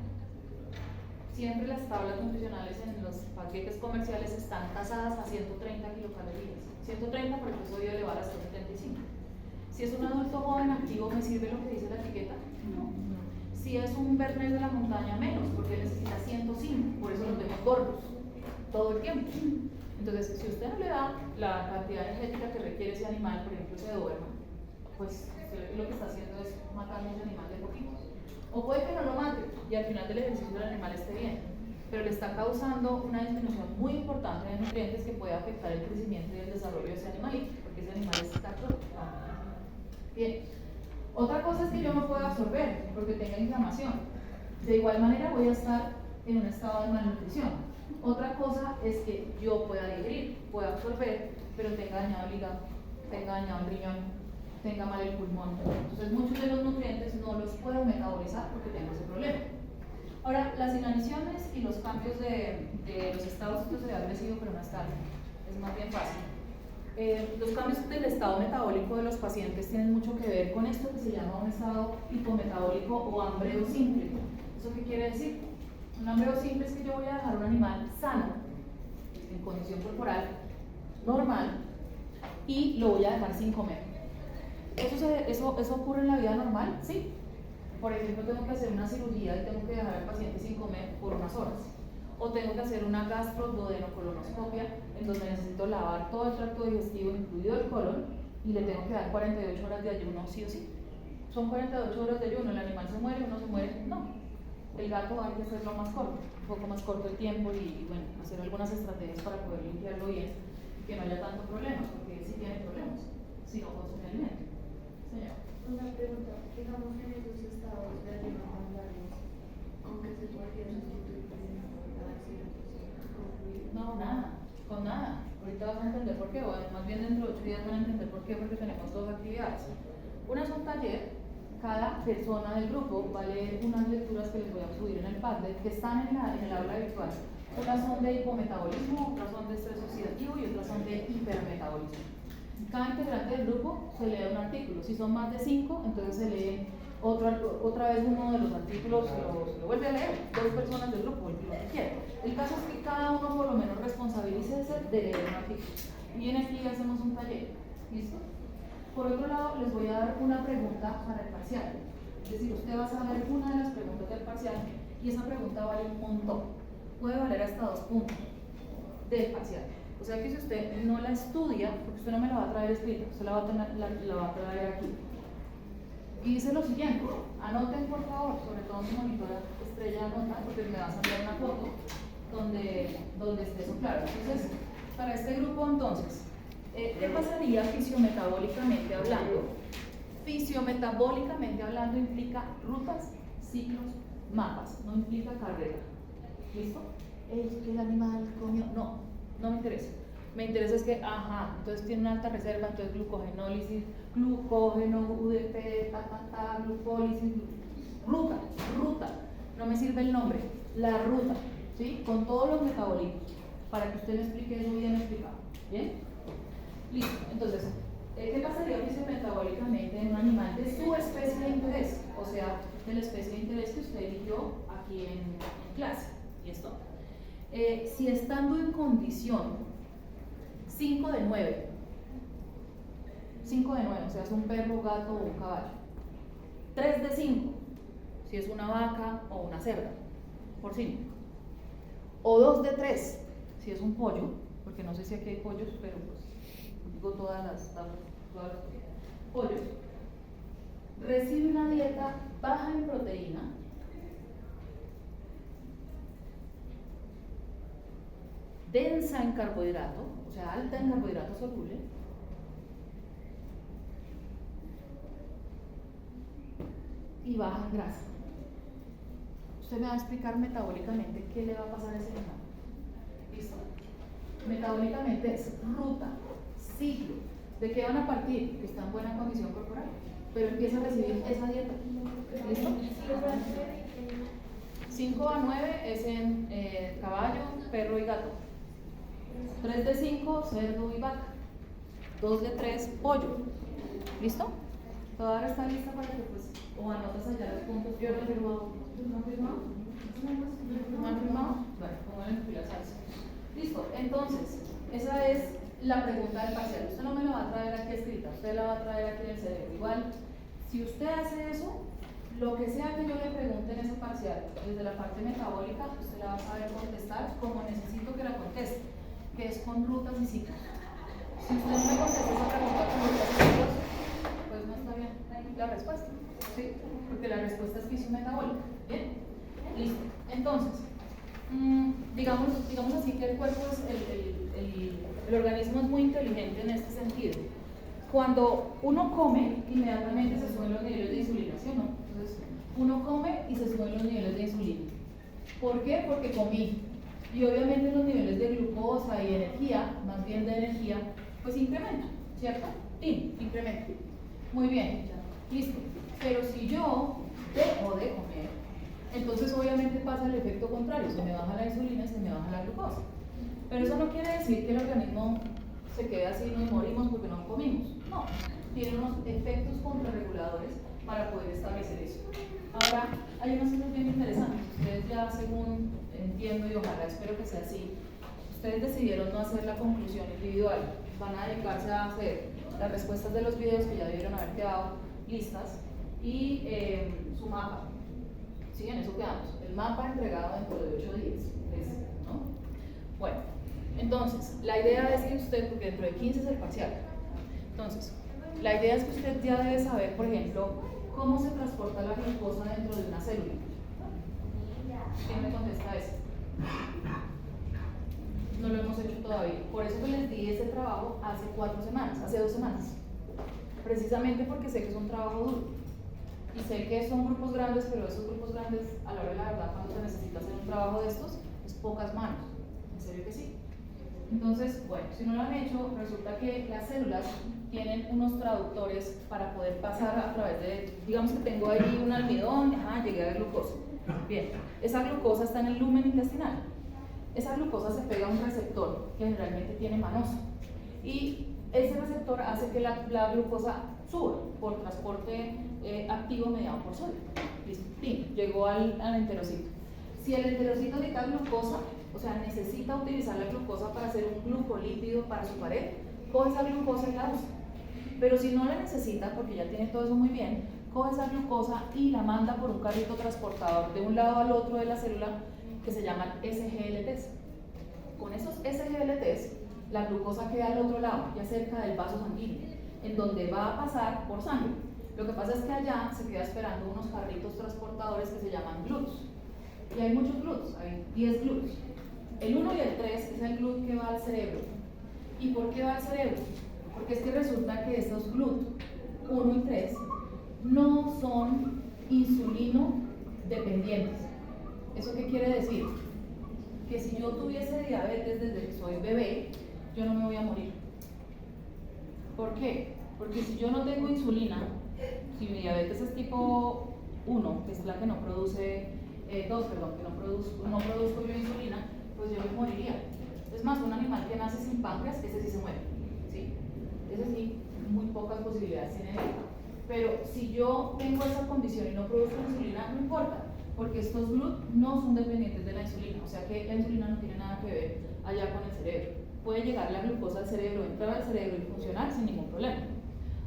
Siempre las tablas nutricionales en los paquetes comerciales están tasadas a 130 kilocalorías. 130 por el peso vivo elevado a 0,75. Si es un adulto joven activo, ¿me sirve lo que dice la etiqueta? No. Si es un bernés de la montaña, menos, porque necesita 105, por eso los vemos gordos todo el tiempo. Entonces, si usted no le da la cantidad energética que requiere ese animal, por ejemplo, ese Doberman, pues usted lo que está haciendo es matar a ese animal de poquitos. O puede que no lo mate y al final del ejercicio el animal esté bien, pero le está causando una disminución muy importante de nutrientes que puede afectar el crecimiento y el desarrollo de ese animalito, porque ese animal está crónico. Bien. Otra cosa es que yo no puedo absorber porque tenga inflamación. De igual manera voy a estar en un estado de malnutrición. Otra cosa es que yo pueda digerir, pueda absorber, pero tenga dañado el hígado, tenga dañado el riñón, tenga mal el pulmón. Entonces muchos de los nutrientes no los puedo metabolizar porque tengo ese problema. Ahora, las inaniciones y los cambios de los estados, esto se ve agresivo pero no es tal, es más bien fácil. Los cambios del estado metabólico de los pacientes tienen mucho que ver con esto que se llama un estado hipometabólico o hambreo simple. ¿Eso qué quiere decir? Un hambreo simple es que yo voy a dejar un animal sano, en condición corporal normal, y lo voy a dejar sin comer. ¿Eso ocurre en la vida normal? Sí. Por ejemplo, tengo que hacer una cirugía y tengo que dejar al paciente sin comer por unas horas. O tengo que hacer una gastroduodenocolonoscopia en donde necesito lavar todo el tracto digestivo, incluido el colon, y le tengo que dar 48 horas de ayuno sí o sí. Son 48 horas de ayuno, el animal se muere, uno se muere, no. El gato hay que hacerlo más corto, un poco más corto el tiempo y bueno, hacer algunas estrategias para poder limpiarlo bien y que no haya tanto problema, porque sí tiene problemas si no consume alimento. Señor. Una pregunta, digamos en esos estados de ayuno mandarios, ¿con qué se podría sustituir por una No, nada, con nada. Ahorita vas a entender por qué, o más bien dentro de 8 días van a entender por qué? Porque tenemos dos actividades. Una es un taller, cada persona del grupo va a leer unas lecturas que les voy a subir en el Padlet, que están en el aula virtual. Unas son de hipometabolismo, otras son de estrés oxidativo y otras son de hipermetabolismo. Cada integrante del grupo se lee un artículo. Si son más de 5, entonces se lee otra vez uno de los artículos, se lo vuelve a leer, 2 personas del grupo, el que quiera. El caso es que cada uno por lo menos responsabilícese de leer un artículo. Y viene aquí y hacemos un taller. ¿Listo? Por otro lado, les voy a dar una pregunta para el parcial. Es decir, usted va a saber una de las preguntas del parcial y esa pregunta vale un montón. Puede valer hasta 2 puntos del parcial. O sea que si usted no la estudia, porque usted no me la va a traer escrita, usted la va a traer aquí. Y dice lo siguiente, anoten por favor, sobre todo mi monitora Estrella anota, porque me va a salir una foto donde esté eso claro. Entonces, para este grupo entonces, ¿qué pasaría fisiometabólicamente hablando? Fisiometabólicamente hablando implica rutas, ciclos, mapas, no implica carrera. ¿Listo? Es que el animal comió. No me interesa. Me interesa es que, entonces tiene una alta reserva, entonces glucogenólisis, glucógeno, UDP, glucólisis, ruta. No me sirve el nombre, la ruta, ¿sí? Con todos los metabolitos, para que usted me explique eso bien explicado. ¿Bien? Listo. Entonces, ¿qué pasaría fisiometabólicamente en un animal de su especie de interés? O sea, de la especie de interés que usted eligió aquí en clase. ¿Listo? Si estando en condición 5 de 9, o sea, es un perro, gato o un caballo. 3 de 5, si es una vaca o una cerda, por 5. O 2 de 3, si es un pollo, porque no sé si aquí hay pollos, pero pues digo todas las pollos. Recibe una dieta baja en proteína, densa en carbohidrato, o sea, alta en carbohidrato soluble, y baja en grasa. Usted me va a explicar metabólicamente qué le va a pasar a ese animal. ¿Listo? Metabólicamente es ruta, ciclo. ¿De qué van a partir? Que está en buena condición corporal, pero empieza a recibir esa dieta. ¿Listo? 5 a 9 es en caballo, perro y gato. 3 de 5, cerdo y vaca. 2 de 3, pollo. ¿Listo? Toda está lista para que pues, o anotas allá los puntos. Yo no he firmado. ¿No han firmado? ¿No han firmado? Bueno, pónganle en pilas a eso. Listo, entonces, esa es la pregunta del parcial. Usted no me la va a traer aquí escrita, usted la va a traer aquí en el cerebro. Igual, si usted hace eso, lo que sea que yo le pregunte en ese parcial, desde la parte metabólica, usted la va a saber contestar como necesito que la conteste, que es con rutas y ciclos. Si usted no me contesta esa pregunta con rutas y ciclos, pues no está bien la respuesta, ¿sí? Porque la respuesta es fisiometabólica. ¿Bien? Listo. Entonces, digamos así que el cuerpo es el organismo es muy inteligente en este sentido. Cuando uno come, inmediatamente se suben los niveles de insulina, ¿sí o no? Entonces, uno come y se suben los niveles de insulina. ¿Por qué? Porque comí. Y obviamente los niveles de glucosa y energía, más bien de energía, pues incrementan, ¿cierto? Sí, incrementa. Muy bien, listo. Pero si yo dejo de comer, entonces obviamente pasa el efecto contrario, se me baja la insulina y se me baja la glucosa. Pero eso no quiere decir que el organismo se quede así y nos morimos porque no comimos. No, tiene unos efectos contrarreguladores para poder establecer eso. Ahora, hay unas cosas bien interesantes. Ustedes ya, según entiendo y ojalá espero que sea así, ustedes decidieron no hacer la conclusión individual. Van a dedicarse a hacer las respuestas de los videos que ya debieron haber quedado listas y su mapa. ¿Sí? En eso quedamos. El mapa entregado dentro de 8 días. ¿No? Bueno, entonces, la idea es que usted, porque dentro de 15 es el parcial. Entonces, la idea es que usted ya debe saber, por ejemplo, cómo se transporta la glucosa dentro de una célula. ¿Quién me contesta eso? No lo hemos hecho todavía. Por eso que les di ese trabajo hace 2 semanas. Precisamente porque sé que es un trabajo duro. Y sé que son grupos grandes, pero esos grupos grandes, a la hora de la verdad, cuando se necesita hacer un trabajo de estos, es pocas manos. En serio que sí. Entonces, bueno, si no lo han hecho, resulta que las células tienen unos traductores para poder pasar a través de, digamos que tengo ahí un almidón, llegué a la glucosa. Bien, esa glucosa está en el lumen intestinal. Esa glucosa se pega a un receptor que generalmente tiene manosa. Y ese receptor hace que la glucosa suba por transporte activo mediado por sodio. Listo, llegó al enterocito. Si el enterocito necesita glucosa, o sea, necesita utilizar la glucosa para hacer un glucolípido para su pared, coge esa glucosa y la usa. Pero si no la necesita, porque ya tiene todo eso muy bien, coge esa glucosa y la manda por un carrito transportador de un lado al otro de la célula que se llaman SGLTs. Con esos SGLTs, la glucosa queda al otro lado, ya cerca del vaso sanguíneo, en donde va a pasar por sangre. Lo que pasa es que allá se queda esperando unos carritos transportadores que se llaman GLUTs. Y hay muchos GLUTs, hay 10 GLUTs. El 1 y el 3 es el GLUT que va al cerebro. ¿Y por qué va al cerebro? Porque es que resulta que estos GLUT 1 y 3 no son insulino dependientes. ¿Eso qué quiere decir? Que si yo tuviese diabetes desde que soy bebé, yo no me voy a morir. ¿Por qué? Porque si yo no tengo insulina, si mi diabetes es tipo 1, que es la que no produce, 2, perdón, que no produzco yo insulina, pues yo me moriría. Es más, un animal que nace sin páncreas, ese sí se muere, ¿sí? Ese sí, muy pocas posibilidades tiene de vida. Pero si yo tengo esa condición y no produzco insulina, no importa, porque estos GLUT no son dependientes de la insulina, o sea que la insulina no tiene nada que ver allá con el cerebro. Puede llegar la glucosa al cerebro, entrar al cerebro y funcionar sin ningún problema.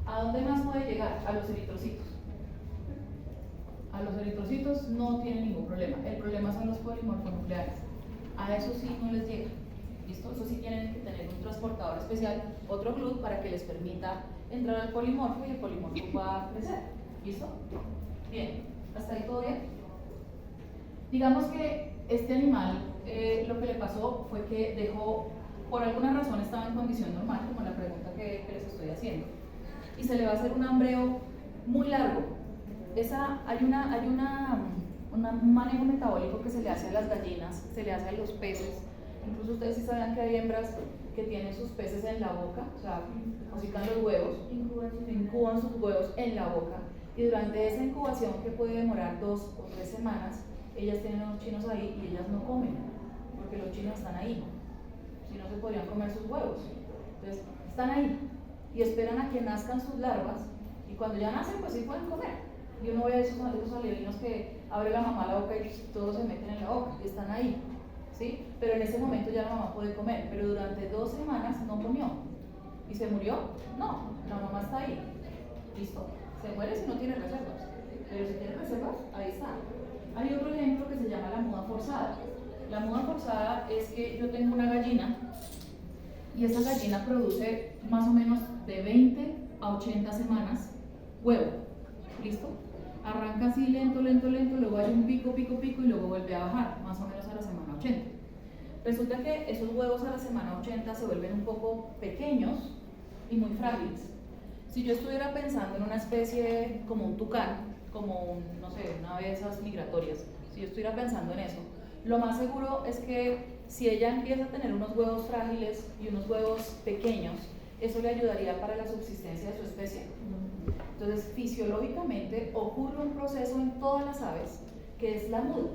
¿A dónde más puede llegar? A los eritrocitos. A los eritrocitos no tienen ningún problema. El problema son los polimorfonucleares. A eso sí no les llega. ¿Listo? Eso sí tienen que tener un transportador especial, otro GLUT, para que les permita entrar al polimorfo y el polimorfo pueda crecer. ¿Listo? Bien. ¿Hasta ahí todo bien? Digamos que este animal lo que le pasó fue que dejó, por alguna razón estaba en condición normal, como la pregunta que les estoy haciendo, y se le va a hacer un hambreo muy largo. Hay un manejo metabólico que se le hace a las gallinas, se le hace a los peces. Incluso ustedes sí saben que hay hembras que tienen sus peces en la boca, o sea, hocican los huevos, incuban sus huevos en la boca, y durante esa incubación, que puede demorar 2 o 3 semanas, ellas tienen a los chinos ahí y ellas no comen, porque los chinos están ahí, si no se podrían comer sus huevos. Entonces, están ahí y esperan a que nazcan sus larvas, y cuando ya nacen, pues sí pueden comer. Y uno ve esos alevinos que abre la mamá la boca y todos se meten en la boca, y están ahí, ¿sí? Pero en ese momento ya la mamá puede comer, pero durante 2 semanas no comió. ¿Y se murió? No, la mamá está ahí. ¿Listo? Se muere si no tiene reservas, pero si tiene reservas, ahí está. Hay otro ejemplo que se llama la muda forzada. La muda forzada es que yo tengo una gallina y esa gallina produce más o menos de 20 a 80 semanas huevo. ¿Listo? Arranca así lento, luego hay un pico y luego vuelve a bajar, más o menos a la semana 80. Resulta que esos huevos a la semana 80 se vuelven un poco pequeños y muy frágiles. Si yo estuviera pensando en una especie como un tucán, como no sé, una ave de esas migratorias, si yo estuviera pensando en eso, lo más seguro es que si ella empieza a tener unos huevos frágiles y unos huevos pequeños, eso le ayudaría para la subsistencia de su especie. Entonces, fisiológicamente ocurre un proceso en todas las aves que es la muda.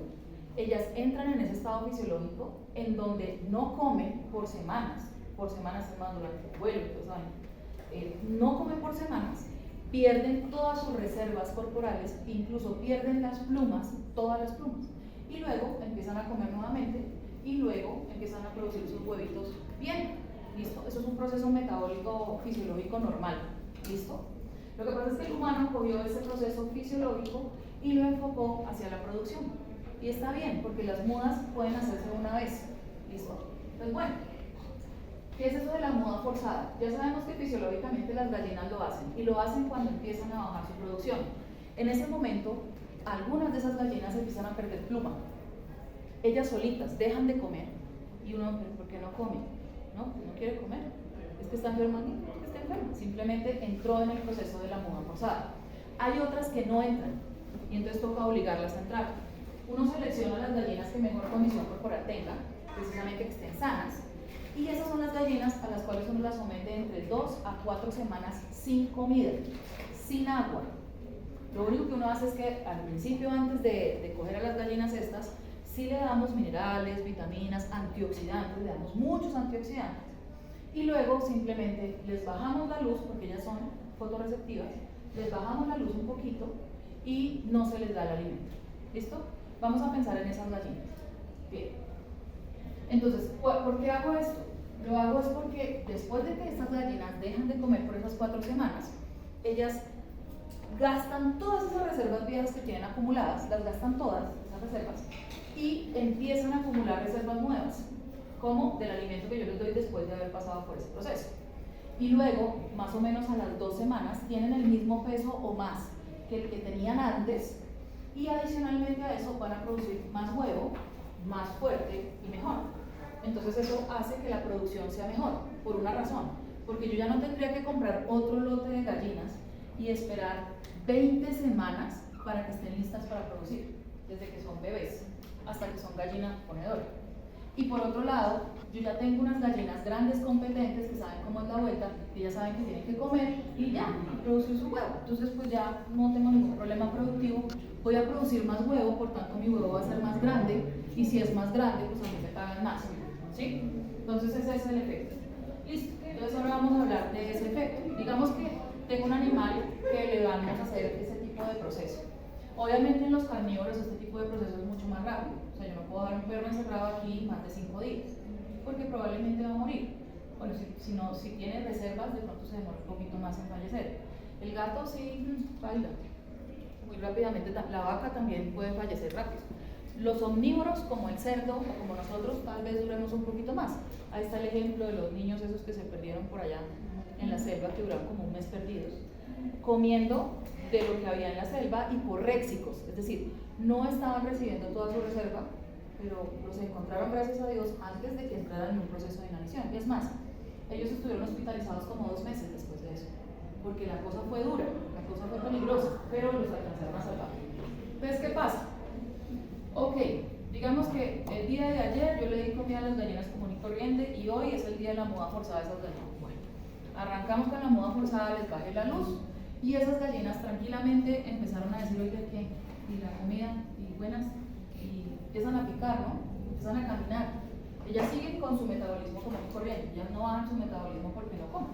Ellas entran en ese estado fisiológico en donde no comen por semanas es más durante el vuelo, no comen por semanas, pierden todas sus reservas corporales, incluso pierden las plumas, todas las plumas, y luego empiezan a comer nuevamente y luego empiezan a producir sus huevitos bien. ¿Listo? Eso es un proceso metabólico fisiológico normal. ¿Listo? Lo que pasa es que el humano cogió ese proceso fisiológico y lo enfocó hacia la producción. Y está bien, porque las mudas pueden hacerse una vez. ¿Listo? Entonces, bueno, ¿qué es eso de la muda forzada? Ya sabemos que fisiológicamente las gallinas lo hacen, y lo hacen cuando empiezan a bajar su producción. En ese momento, algunas de esas gallinas empiezan a perder pluma. Ellas solitas dejan de comer, y uno, ¿por qué no come? No quiere comer. ¿Es que está enferma? No, es que está enferma. Simplemente entró en el proceso de la muda forzada. Hay otras que no entran, y entonces toca obligarlas a entrar. Uno selecciona las gallinas que mejor condición corporal tengan, precisamente que estén sanas, Y esas son las gallinas a las cuales uno las somete entre 2 a 4 semanas sin comida, sin agua. Lo único que uno hace es que al principio, antes de coger a las gallinas estas, sí le damos minerales, vitaminas, antioxidantes, le damos muchos antioxidantes. Y luego simplemente les bajamos la luz, porque ellas son fotorreceptivas, les bajamos la luz un poquito y no se les da el alimento. ¿Listo? Vamos a pensar en esas gallinas. Bien. Entonces, ¿por qué hago esto? Lo hago es porque después de que estas gallinas dejan de comer por esas 4 semanas, ellas gastan todas esas reservas viejas que tienen acumuladas, las gastan todas, esas reservas, y empiezan a acumular reservas nuevas, como del alimento que yo les doy después de haber pasado por ese proceso. Y luego, más o menos a las 2 semanas, tienen el mismo peso o más que el que tenían antes, y adicionalmente a eso van a producir más huevo, más fuerte y mejor. Entonces eso hace que la producción sea mejor, por una razón, porque yo ya no tendría que comprar otro lote de gallinas y esperar 20 semanas para que estén listas para producir, desde que son bebés hasta que son gallina ponedora. Y por otro lado, yo ya tengo unas gallinas grandes competentes que saben cómo es la vuelta, que ya saben que tienen que comer y ya, producir su huevo. Entonces pues ya no tengo ningún problema productivo, voy a producir más huevo, por tanto mi huevo va a ser más grande, y si es más grande, pues a mí me pagan más, ¿sí? Entonces ese es el efecto. Listo, entonces ahora vamos a hablar de ese efecto. Digamos que tengo un animal que le vamos a hacer ese tipo de proceso. Obviamente en los carnívoros este tipo de proceso es mucho más rápido. O sea, yo no puedo dar un perro encerrado aquí más de 5 días, porque probablemente va a morir. Bueno, si tiene reservas, de pronto se demora un poquito más en fallecer. El gato sí, baila muy rápidamente, la vaca también puede fallecer rápido. Los omnívoros, como el cerdo o como nosotros, tal vez duremos un poquito más. Ahí está el ejemplo de los niños esos que se perdieron por allá en la selva, que duraron como un mes perdidos, comiendo de lo que había en la selva hiporréxicos, es decir, no estaban recibiendo toda su reserva, pero los encontraron, gracias a Dios, antes de que entraran en un proceso de inanición. Es más, ellos estuvieron hospitalizados como 2 meses después de eso, porque la cosa fue dura, la cosa fue peligrosa, pero los alcanzaron a salvar. Entonces, ¿qué pasa? Ok, digamos que el día de ayer yo le di comida a las gallinas común y corriente, y hoy es el día de la muda forzada de esas gallinas. Bueno, arrancamos con la muda forzada, les bajé la luz, y esas gallinas tranquilamente empezaron a decir, oye, ¿qué? Y la comida, y buenas, y empiezan a picar, ¿no? Empiezan a caminar. Ellas siguen con su metabolismo común y corriente, ellas no bajan su metabolismo porque no comen.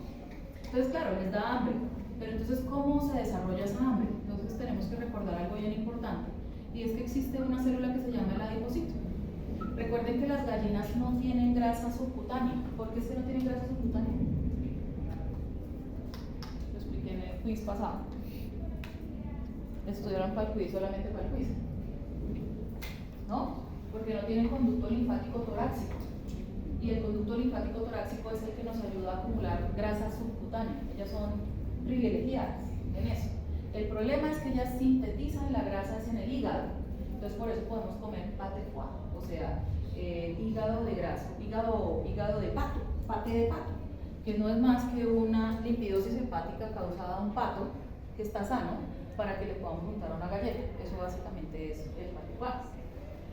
Entonces, claro, les da hambre, pero entonces, ¿cómo se desarrolla esa hambre? Entonces tenemos que recordar algo bien importante, y es que existe una célula que se llama el adipocito. Recuerden que las gallinas no tienen grasa subcutánea. ¿Por qué es que no tienen grasa subcutánea? Lo expliqué en el quiz pasado. Estudiaron para el quiz, solamente para el quiz, ¿no? Porque no tienen conducto linfático torácico, y el conducto linfático torácico es el que nos ayuda a acumular grasa subcutánea. Ellas son privilegiadas en eso. El problema es que ellas sintetizan la grasa en el hígado, entonces por eso podemos comer pate foie, o sea, hígado de grasa, hígado de pato, pate de pato, que no es más que una lipidosis hepática causada a un pato que está sano para que le podamos untar una galleta. Eso básicamente es el pate foie.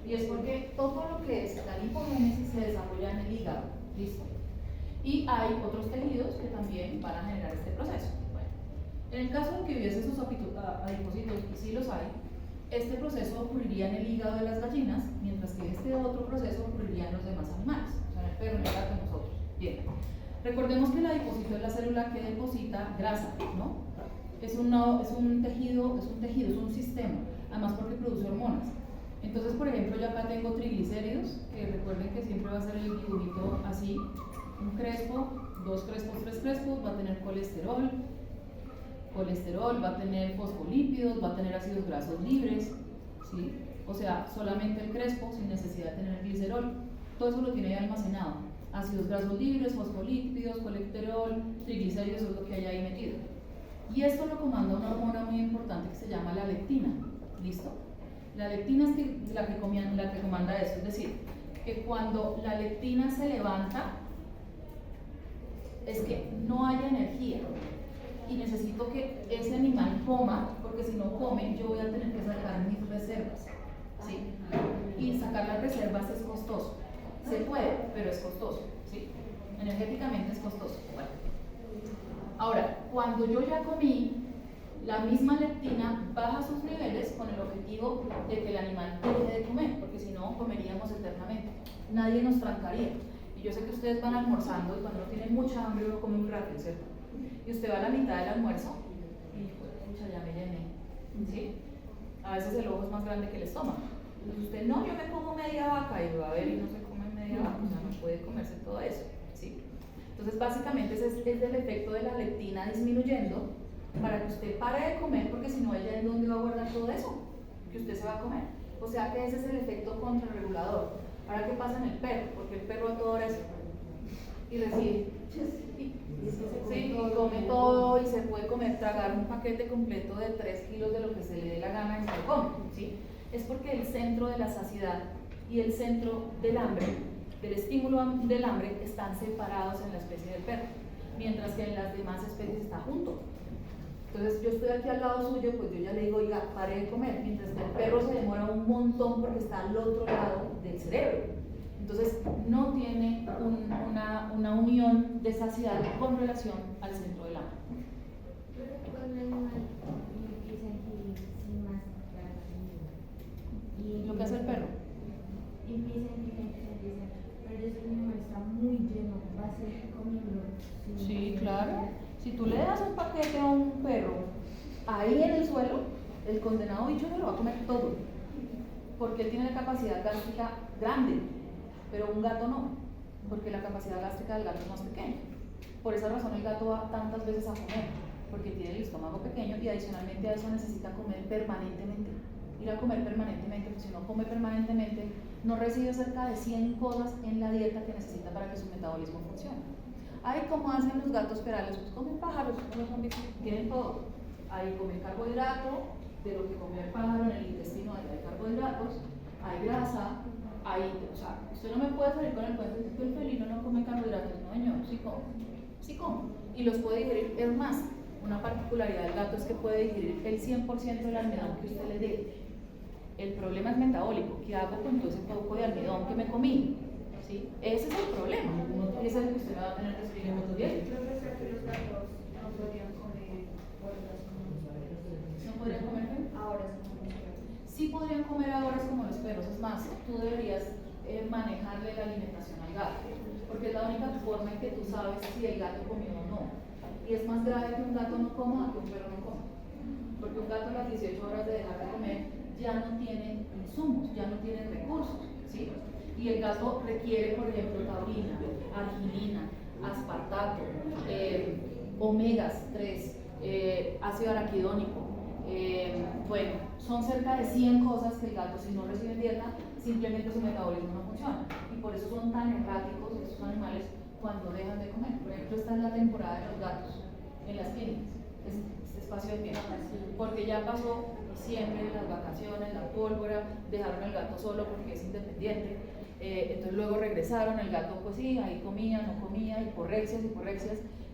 Y es porque todo lo que es la lipogénesis se desarrolla en el hígado, ¿listo? Y hay otros tejidos que también van a generar este proceso. Bueno, en el caso de que hubiese esos adipocitos, y sí los hay, este proceso ocurriría en el hígado de las gallinas, mientras que este otro proceso ocurriría en los demás animales, o sea, en el perro, en el gato, en nosotros. Bien, recordemos que el adipocito es la célula que deposita grasa, ¿no? Es un tejido, es un sistema, además porque produce hormonas. Entonces, por ejemplo, yo acá tengo triglicéridos, que recuerden que siempre va a ser el dibujito así, un crespo, 2 crespos, 3 crespos, va a tener colesterol, va a tener fosfolípidos, va a tener ácidos grasos libres, ¿sí? O sea, solamente el crespo sin necesidad de tener glicerol, todo eso lo tiene ahí almacenado, ácidos grasos libres, fosfolípidos, colesterol, triglicéridos, eso es lo que hay ahí metido. Y esto lo comanda una hormona muy importante que se llama la leptina, ¿listo? La leptina es la que comanda eso, es decir, que cuando la leptina se levanta, es que no haya energía y necesito que ese animal coma, porque si no come yo voy a tener que sacar mis reservas, ¿sí? Y sacar las reservas es costoso. Se puede, pero es costoso, ¿sí? energéticamente es costoso. Bueno. Ahora, cuando yo ya comí, la misma leptina baja sus niveles con el objetivo de que el animal deje de comer, porque si no comeríamos eternamente. Nadie nos trancaría. Y yo sé que ustedes van almorzando y cuando uno tiene mucha hambre uno come muy rápido, ¿cierto? Y usted va a la mitad del almuerzo y pucha, ya me llené, ¿sí? A veces el ojo es más grande que el estómago. Entonces usted, no, yo me como media vaca y va a ver y no se come media vaca, o sea, no puede comerse todo eso, ¿sí? Entonces básicamente ese es el efecto de la leptina disminuyendo para que usted pare de comer, porque si no, ella en dónde va a guardar todo eso que usted se va a comer. O sea que ese es el efecto contrarregulador. Ahora, ¿qué pasa en el perro? Porque el perro adora eso y recibe, y come todo y se puede tragar un paquete completo de 3 kilos de lo que se le dé la gana y se lo come, ¿sí? Es porque el centro de la saciedad y el centro del hambre, del estímulo del hambre, están separados en la especie del perro, mientras que en las demás especies está junto. Entonces yo estoy aquí al lado suyo, pues yo ya le digo, oiga, pare de comer, mientras que el perro se demora un montón porque está al otro lado del cerebro. Entonces no tiene una unión de saciedad con relación al centro del hambre. Lo que hace el perro. Pero ese animal está muy lleno, va a seguir comiendo. Sí, claro. Si tú le das un paquete a un perro ahí en el suelo, el condenado bicho se lo va a comer todo, porque él tiene la capacidad gástrica grande, pero un gato no, porque la capacidad gástrica del gato es más pequeña. Por esa razón el gato va tantas veces a comer, porque tiene el estómago pequeño y adicionalmente a eso necesita comer permanentemente. Ir a comer permanentemente, porque si no come permanentemente, no recibe cerca de 100 cosas en la dieta que necesita para que su metabolismo funcione. Ahí, como hacen los gatos perales, pues comen pájaros, los zombies, tienen todo. Ahí comen carbohidrato, de lo que comió el pájaro en el intestino, ahí hay carbohidratos, hay grasa, hay, o sea, usted no me puede salir con el cuento de que el felino no come carbohidratos, no señor, sí come, y los puede digerir. Es más, una particularidad del gato es que puede digerir el 100% del almidón que usted le dé. El problema es metabólico. ¿Qué hago con todo ese poco de almidón que me comí? ¿Sí? Ese es el problema. Ese es el que usted me va a tener que explicar muy bien. Los gatos no podrían comer horas como los perros. ¿No podrían comer qué? Ahora como los perros. Sí podrían comer ahora como los perros. Es más, tú deberías manejarle la alimentación al gato, porque es la única forma en que tú sabes si el gato comió o no. Y es más grave que un gato no coma que un perro no coma, porque un gato a las 18 horas de dejar de comer ya no tiene insumos, ya no tiene recursos, ¿sí? Y el gato requiere, por ejemplo, taurina, arginina, aspartato, omegas 3, ácido araquidónico. Bueno, son cerca de 100 cosas que el gato, si no recibe dieta, simplemente su metabolismo no funciona. Y por eso son tan erráticos estos animales cuando dejan de comer. Por ejemplo, esta es la temporada de los gatos en las clínicas, este espacio de tiempo, porque ya pasó diciembre, las vacaciones, la pólvora, dejaron al gato solo porque es independiente. Entonces luego regresaron, el gato pues sí, ahí comía, no comía, hiporrexias,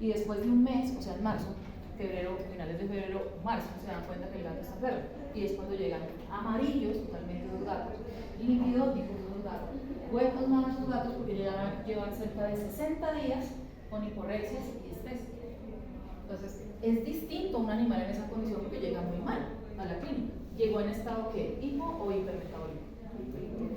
y después de un mes, o sea en marzo, febrero, finales de febrero, marzo, se dan cuenta que el gato está enfermo, y es cuando llegan amarillos totalmente los gatos, lipidóticos los gatos, huecos más esos gatos porque llevan cerca de 60 días con hiporrexias y estrés. Entonces es distinto un animal en esa condición porque llega muy mal a la clínica. ¿Llegó en estado qué? ¿Hipo o hipermetabólico?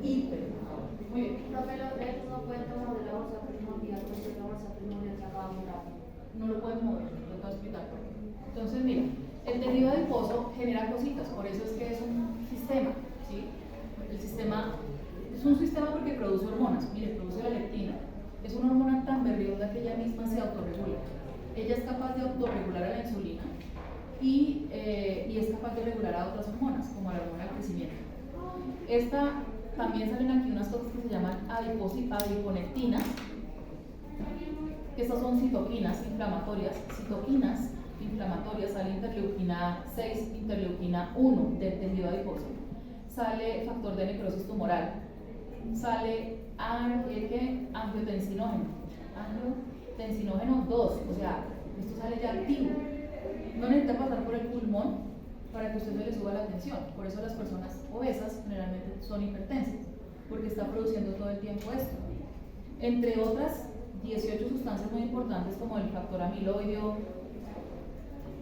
Hipermetabólico. Muy bien. Profe, los perros no pueden tomar de la bolsa primordial porque la bolsa primordial se acaba muy rápido. No lo pueden mover, lo voy a explicar por qué. Entonces, mira, el tejido adiposo genera cositas, por eso es que es un sistema, ¿sí? El sistema es un sistema porque produce hormonas. Mire, produce la leptina. Es una hormona tan berrionda que ella misma se autorregula. Ella es capaz de autorregular a la insulina y es capaz de regular a otras hormonas, como la hormona del crecimiento. También salen aquí unas cosas que se llaman adiponectinas, que estas son citoquinas inflamatorias. Citoquinas inflamatorias, sale interleuquina 6, interleuquina 1 del tejido adiposo, sale factor de necrosis tumoral, sale angiotensinógeno 2, o sea, esto sale ya activo. No necesita pasar por el pulmón para que a usted se le suba la tensión. Por eso las personas obesas generalmente son hipertensas, porque está produciendo todo el tiempo esto. Entre otras 18 sustancias muy importantes como el factor amiloideo,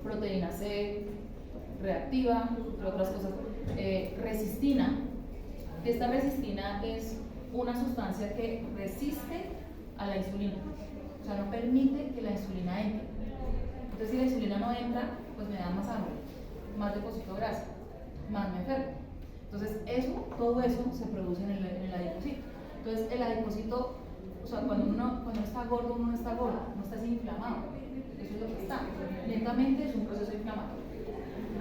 proteína C reactiva, entre otras cosas, resistina. Esta resistina es una sustancia que resiste a la insulina, o sea, no permite que la insulina entre. Entonces, si la insulina no entra, pues me da más hambre, más depósito de grasa, más me enfermo. Entonces, todo eso se produce en el adipocito. Entonces, el adipocito, o sea, cuando está gordo, uno no está gordo, no está así inflamado. Eso es lo que está. Lentamente es un proceso inflamatorio.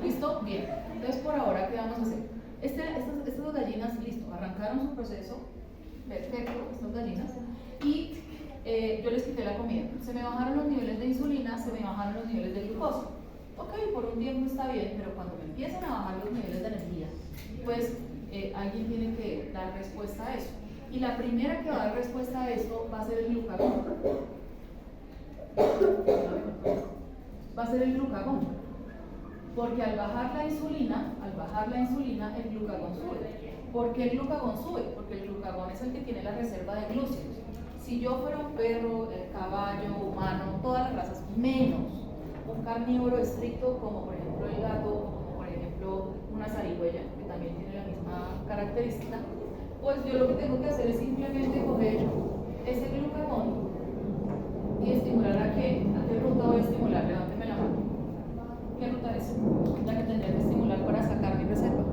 ¿Listo? Bien. Entonces, por ahora, ¿qué vamos a hacer? Estas dos gallinas, listo, arrancaron su proceso, perfecto, estas gallinas, y yo les quité la comida. Se me bajaron los niveles de insulina, se me bajaron los niveles de glucosa. Ok, por un tiempo está bien, pero cuando me empiezan a bajar los niveles de energía, pues alguien tiene que dar respuesta a eso. Y la primera que va a dar respuesta a esto va a ser el glucagón. Va a ser el glucagón. Porque al bajar la insulina, el glucagón sube. ¿Por qué el glucagón sube? Porque el glucagón es el que tiene la reserva de glúcidos. Si yo fuera un perro, el caballo, humano, todas las razas, menos un carnívoro estricto como por ejemplo el gato, como por ejemplo una zarigüeya, que también tiene la misma característica, pues yo lo que tengo que hacer es simplemente coger ese glucagón y estimular ¿a qué? ¿A qué ruta voy a estimular? Levánteme la mano. ¿Qué ruta es? La que tendría que estimular para sacar mi reserva.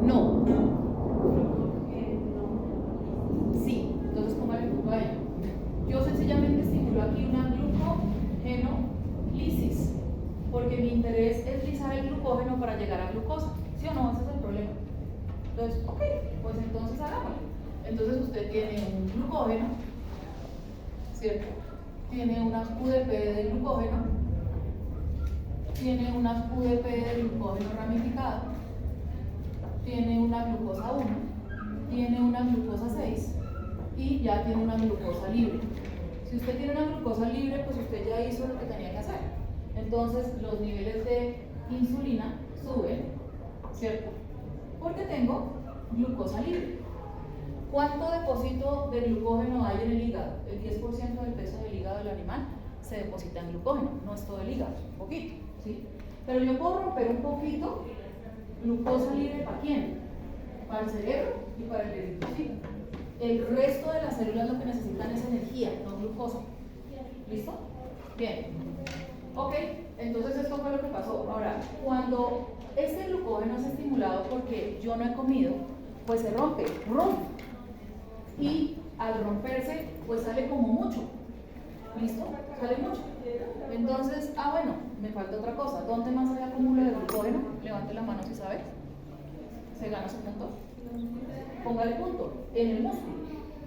No. Sí, entonces póngale punto a ello. Yo sencillamente estimulo aquí una glucogenolisis, porque mi interés es lisar el glucógeno para llegar a glucosa. ¿Sí o no? Ese es el problema. Entonces, ok, pues entonces hagámoslo. Entonces usted tiene un glucógeno, ¿cierto? Tiene unas UDP de glucógeno, tiene unas UDP de glucógeno ramificado, tiene una glucosa 1, tiene una glucosa 6 y ya tiene una glucosa libre. Si usted tiene una glucosa libre, pues usted ya hizo lo que tenía que hacer. Entonces los niveles de insulina suben, ¿cierto? Porque tengo glucosa libre. ¿Cuánto depósito de glucógeno hay en el hígado? El 10% del peso del hígado del animal se deposita en glucógeno, no es todo el hígado, un poquito, ¿sí? Pero yo puedo romper un poquito glucosa libre ¿para quién? Para el cerebro y para el eritrocito. El resto de las células lo que necesitan es energía, no glucosa. ¿Listo? Bien. Ok, entonces esto fue lo que pasó. Ahora, cuando este glucógeno es estimulado porque yo no he comido, pues se rompe, y al romperse, pues sale como mucho. ¿Listo? Sale mucho. Entonces, bueno, me falta otra cosa. ¿Dónde más hay acúmulo de glucógeno? Levante la mano si sabe. ¿Se gana su punto? Póngale punto. En el músculo.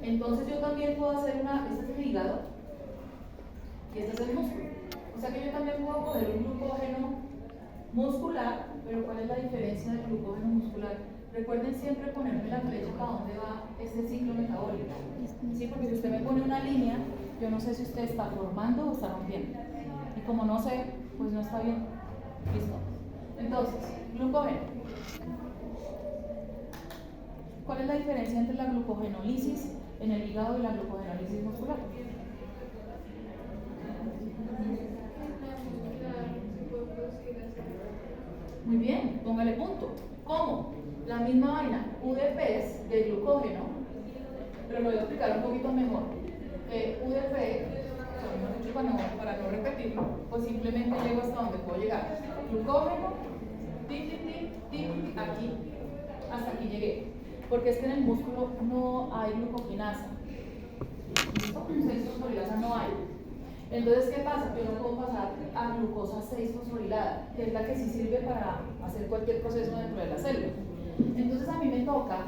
Entonces yo también puedo hacer este es el hígado y este es el músculo. O sea que yo también puedo coger un glucógeno muscular, pero ¿cuál es la diferencia del glucógeno muscular? Recuerden siempre ponerme la flecha para dónde va este ciclo metabólico. ¿Sí? Porque si usted me pone una línea, yo no sé si usted está formando o está rompiendo. Y como no sé, pues no está bien. ¿Listo? Entonces, glucógeno. ¿Cuál es la diferencia entre la glucogenólisis en el hígado y la glucogenólisis muscular? Muy bien, póngale punto. ¿Cómo? La misma vaina, UDPs de glucógeno, pero lo voy a explicar un poquito mejor. UDP, para no repetirlo, pues simplemente llego hasta donde puedo llegar. Glucógeno, aquí, hasta aquí llegué. Porque es que en el músculo no hay glucokinasa. ¿Listo? 6-fosforilasa no hay. Entonces, ¿qué pasa? Yo no puedo pasar a glucosa 6-fosforilada, que es la que sí sirve para hacer cualquier proceso dentro de la célula. Entonces, a mí me toca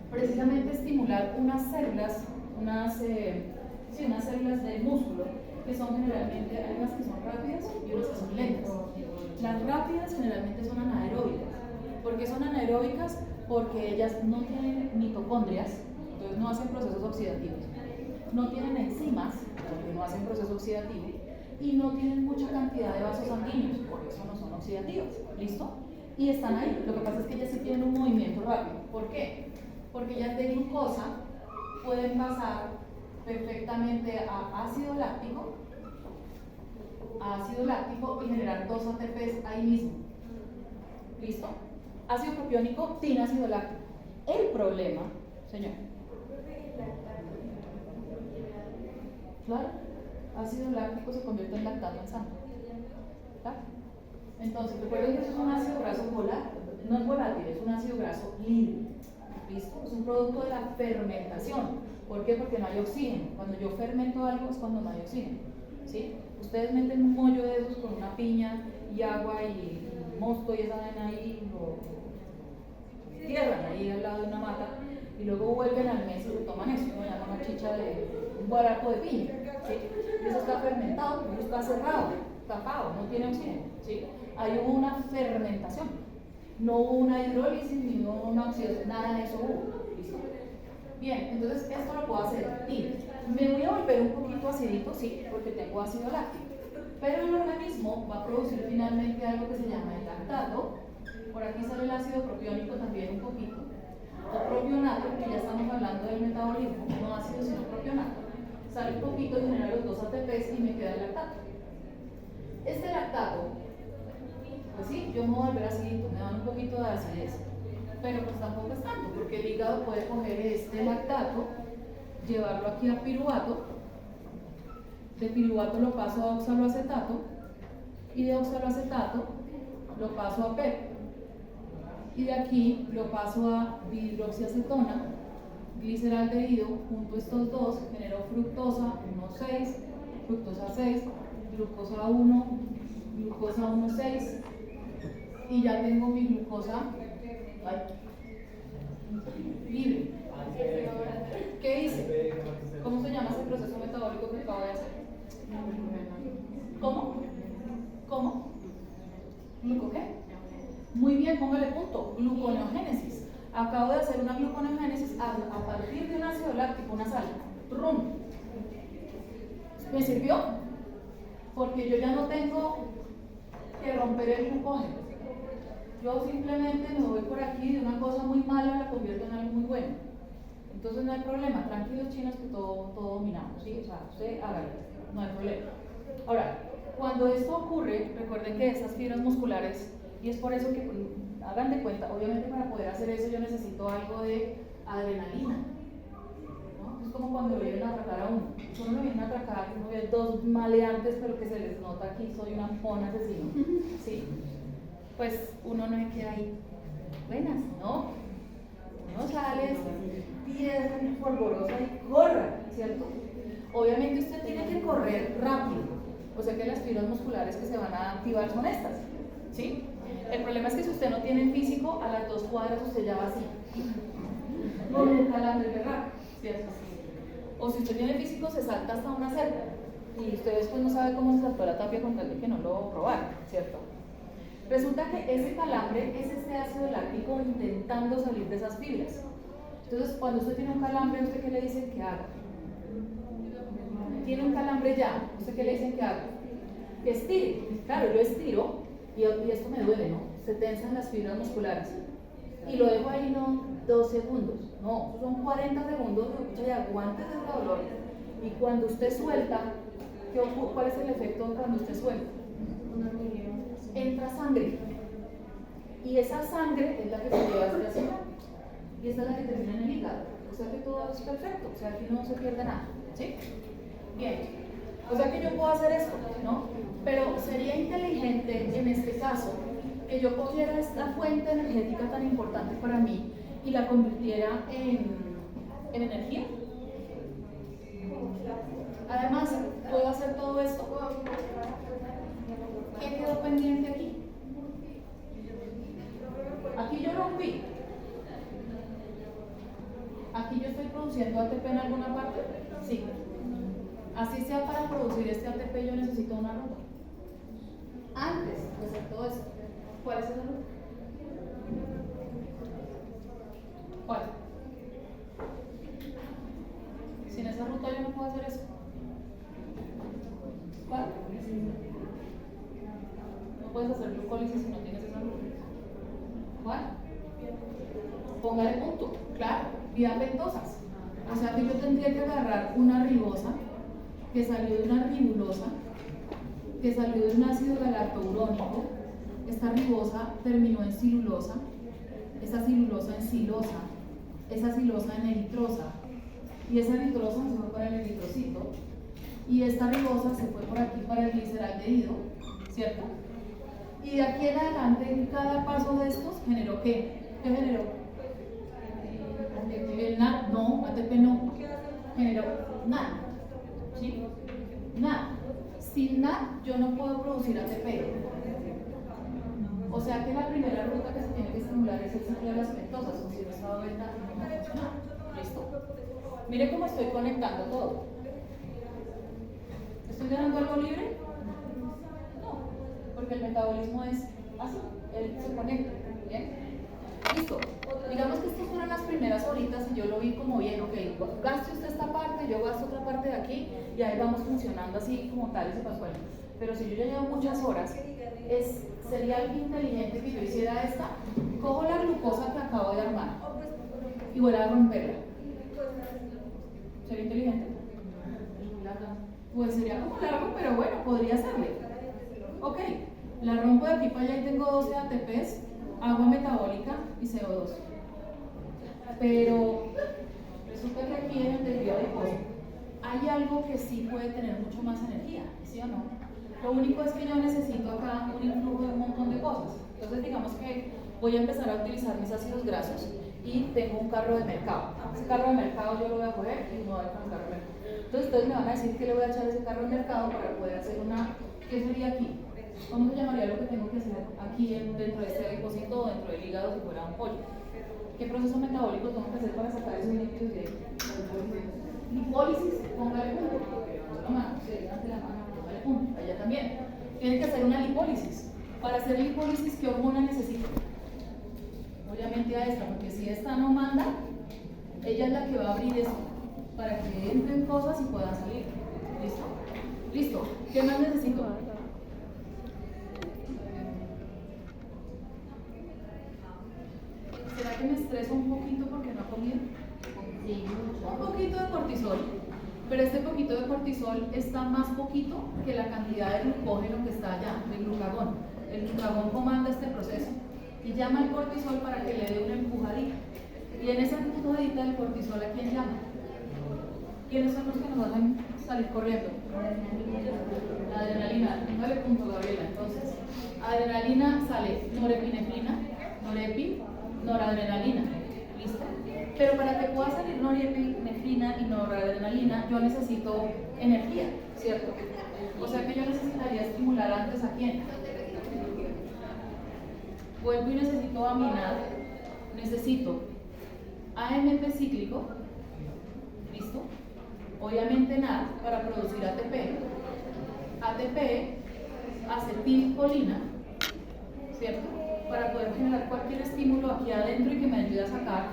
precisamente estimular unas células, unas células del músculo, que son generalmente, hay unas que son rápidas y unas que son lentas. Las rápidas generalmente son anaeróbicas. ¿Por qué son anaeróbicas? Porque ellas no tienen mitocondrias, entonces no hacen procesos oxidativos. No tienen enzimas, porque no hacen proceso oxidativo, y no tienen mucha cantidad de vasos sanguíneos, por eso no son oxidativas. ¿Listo? Y están ahí. Lo que pasa es que ellas sí tienen un movimiento rápido. ¿Por qué? Porque ellas de glucosa pueden pasar perfectamente a ácido láctico y generar 2 ATPs ahí mismo. ¿Listo? Ácido propiónico sin ácido láctico. El problema, señor. Claro, ácido láctico se convierte en lactato en sangre. ¿Claro? Entonces, recuerden que eso es un ácido graso volátil, no es volátil, es un ácido graso libre. ¿Listo? Es un producto de la fermentación. ¿Por qué? Porque no hay oxígeno. Cuando yo fermento algo es cuando no hay oxígeno. ¿Sí? Ustedes meten un mollo de esos con una piña y agua y mosto y esa vaina ahí, lo tierran ahí al lado de una mata y luego vuelven al mes y se toman eso, ¿no? Llaman una chicha de un barato de piña. ¿Sí? Eso está fermentado, pero está cerrado, tapado, no tiene oxígeno. ¿Sí? Ahí hubo una fermentación, no hubo una hidrólisis ni hubo una oxidación, nada de eso hubo. ¿Listo? Bien, entonces esto lo puedo hacer. Y me voy a volver un poquito acidito, sí, porque tengo ácido láctico, pero el organismo va a producir finalmente algo que se llama el lactato. Por aquí sale el ácido propiónico también un poquito, o propionato, porque ya estamos hablando del metabolismo, no ácido sino propionato. Sale un poquito, genera los 2 ATPs y me queda el lactato. Este lactato, pues sí, yo me voy a volver acidito, me dan un poquito de acidez, pero pues tampoco es tanto, porque el hígado puede coger este lactato, llevarlo aquí a piruvato, de piruvato lo paso a oxaloacetato y de oxaloacetato lo paso a PEP y de aquí lo paso a dihidroxiacetona, gliceraldehído, junto a estos dos genero fructosa 1,6, fructosa 6, glucosa 1, glucosa 1,6 y ya tengo mi glucosa libre. ¿Qué hice? ¿Cómo se llama ese proceso metabólico que acabo de hacer? ¿Cómo? ¿Cómo? ¿Gluco qué? Muy bien, póngale punto. Gluconeogénesis. Acabo de hacer una gluconeogénesis a partir de un ácido láctico, una sal. ¡Rum! ¿Me sirvió? Porque yo ya no tengo que romper el glucógeno. Yo simplemente me voy por aquí de una cosa muy mala la convierto en algo muy bueno. Entonces no hay problema, tranquilos chinos que todo dominamos, ¿sí? O sea, usted hágalo, no hay problema. Ahora, cuando esto ocurre, recuerden que estas fibras musculares, y es por eso que hagan de cuenta, obviamente para poder hacer eso yo necesito algo de adrenalina, ¿no? Es como cuando vienen a atracar a uno. Cuando me vienen a atracar, uno ve 2 maleantes, pero que se les nota aquí, soy un ampón asesino, ¿sí? Pues uno no se queda ahí, buenas, ¿no? Uno sale, piedra, polvorosa y corra, ¿cierto? Obviamente usted tiene que correr rápido, o sea que las fibras musculares que se van a activar son estas, ¿sí? El problema es que si usted no tiene físico, a las 2 cuadras usted ya va así, con un calambre berraco, ¿cierto? O si usted tiene físico, se salta hasta una cerca, y usted después no sabe cómo se saltó la tapia con tal de que no lo robaron, ¿cierto? Resulta que ese calambre es este ácido láctico intentando salir de esas fibras. Entonces, cuando usted tiene un calambre, ¿usted qué le dicen que haga? Tiene un calambre ya, ¿usted qué le dicen que haga? Que estire. Claro, yo estiro y esto me duele, ¿no? Se tensan las fibras musculares. Y lo dejo ahí no 2 segundos, no, son 40 segundos de aguantes del dolor. Y cuando usted suelta, ¿cuál es el efecto cuando usted suelta? Entra sangre. Y esa sangre es la que se lleva hacia la ciudad. Y esta es la que termina en el hígado. O sea que todo es perfecto, o sea, aquí no se pierde nada, ¿sí? Bien, o sea que yo puedo hacer esto, ¿no? Pero sería inteligente en este caso que yo cogiera esta fuente energética tan importante para mí y la convirtiera en energía. Además, puedo hacer todo esto. ¿Qué quedó pendiente aquí? Aquí yo rompí. Aquí yo estoy produciendo ATP en alguna parte. Sí. Así sea para producir este ATP yo necesito una ruta. Antes de hacer todo esto, ¿cuál es esa ruta? ¿Cuál? Sin esa ruta yo no puedo hacer eso. ¿Cuál? No puedes hacer glucólisis si no tienes esa ruta. ¿Cuál? Póngale punto. Claro, vías ventosas. O sea que yo tendría que agarrar una ribosa que salió de una ribulosa, que salió de un ácido galactourónico. Esta ribosa terminó en cilulosa, esa cilulosa en silosa, esa silosa en eritrosa, y esa eritrosa se fue para el eritrocito, y esta ribosa se fue por aquí para el gliceraldehído, ¿cierto? Y de aquí en adelante, en cada paso de estos, ¿generó qué? ¿Qué generó? El NAD, no, ATP no, generó NAD, ¿sí? NAD. Sin NAD yo no puedo producir ATP. O sea que la primera ruta que se tiene que estimular es el ciclo de las pentosas, o si no estado beta no va a funcionar. ¿Listo? Mire cómo estoy conectando todo. ¿Estoy dejando algo libre? No, porque el metabolismo es así, él se conecta. ¿Bien? Listo. Digamos que estas fueron las primeras horitas y yo lo vi como bien, ok, gaste usted esta parte, yo gasto otra parte de aquí y ahí vamos funcionando así como tal ese pascual. Pero si yo ya llevo muchas horas, sería algo inteligente que yo hiciera esta, cojo la glucosa que acabo de armar y voy a romperla. ¿Sería inteligente? Pues sería como largo, pero bueno, podría serle. Ok, la rompo de aquí para allá y tengo 12 ATPs, agua metabólica y CO2. Pero resulta que aquí en el tejido adiposo hay algo que sí puede tener mucho más energía, ¿sí o no? Lo único es que yo necesito acá un influjo de un montón de cosas. Entonces digamos que voy a empezar a utilizar mis ácidos grasos y tengo un carro de mercado. Ese carro de mercado yo lo voy a coger y me voy a ir con el carro de mercado. Entonces ustedes me van a decir que le voy a echar a ese carro de mercado para poder hacer una... ¿Qué sería aquí? ¿Cómo se llamaría lo que tengo que hacer aquí dentro de este adipocito o dentro del hígado si fuera un pollo? ¿Qué proceso metabólico tengo que hacer para sacar esos lípidos de ahí? Lipólisis, póngale punto. La mano, delante la mano, póngale punto. Allá también. Tiene que hacer una lipólisis. Para hacer lipólisis, ¿qué hormona necesito? Obviamente a esta, porque si esta no manda, ella es la que va a abrir eso para que entren cosas y puedan salir. ¿Listo? Listo. ¿Qué más necesito? ¿Será que me estreso un poquito porque no he comido? Sí, un poquito de cortisol, pero este poquito de cortisol está más poquito que la cantidad de glucógeno que está allá, de glucagón. El glucagón comanda este proceso y llama al cortisol para que le dé una empujadita. Y en esa empujadita del cortisol, ¿a quién llama? ¿Quiénes son los que nos hacen salir corriendo? La adrenalina. 9 puntos, Gabriela. Entonces, adrenalina sale norepinefrina, noradrenalina. ¿Listo? Pero para que pueda salir norepinefrina y noradrenalina, yo necesito energía, ¿cierto? O sea que yo necesitaría estimular antes a quién. Vuelvo y necesito aminar, necesito AMP cíclico, ¿listo? Obviamente nada para producir ATP, acetilcolina, ¿cierto? Para poder generar cualquier estímulo aquí adentro y que me ayude a sacar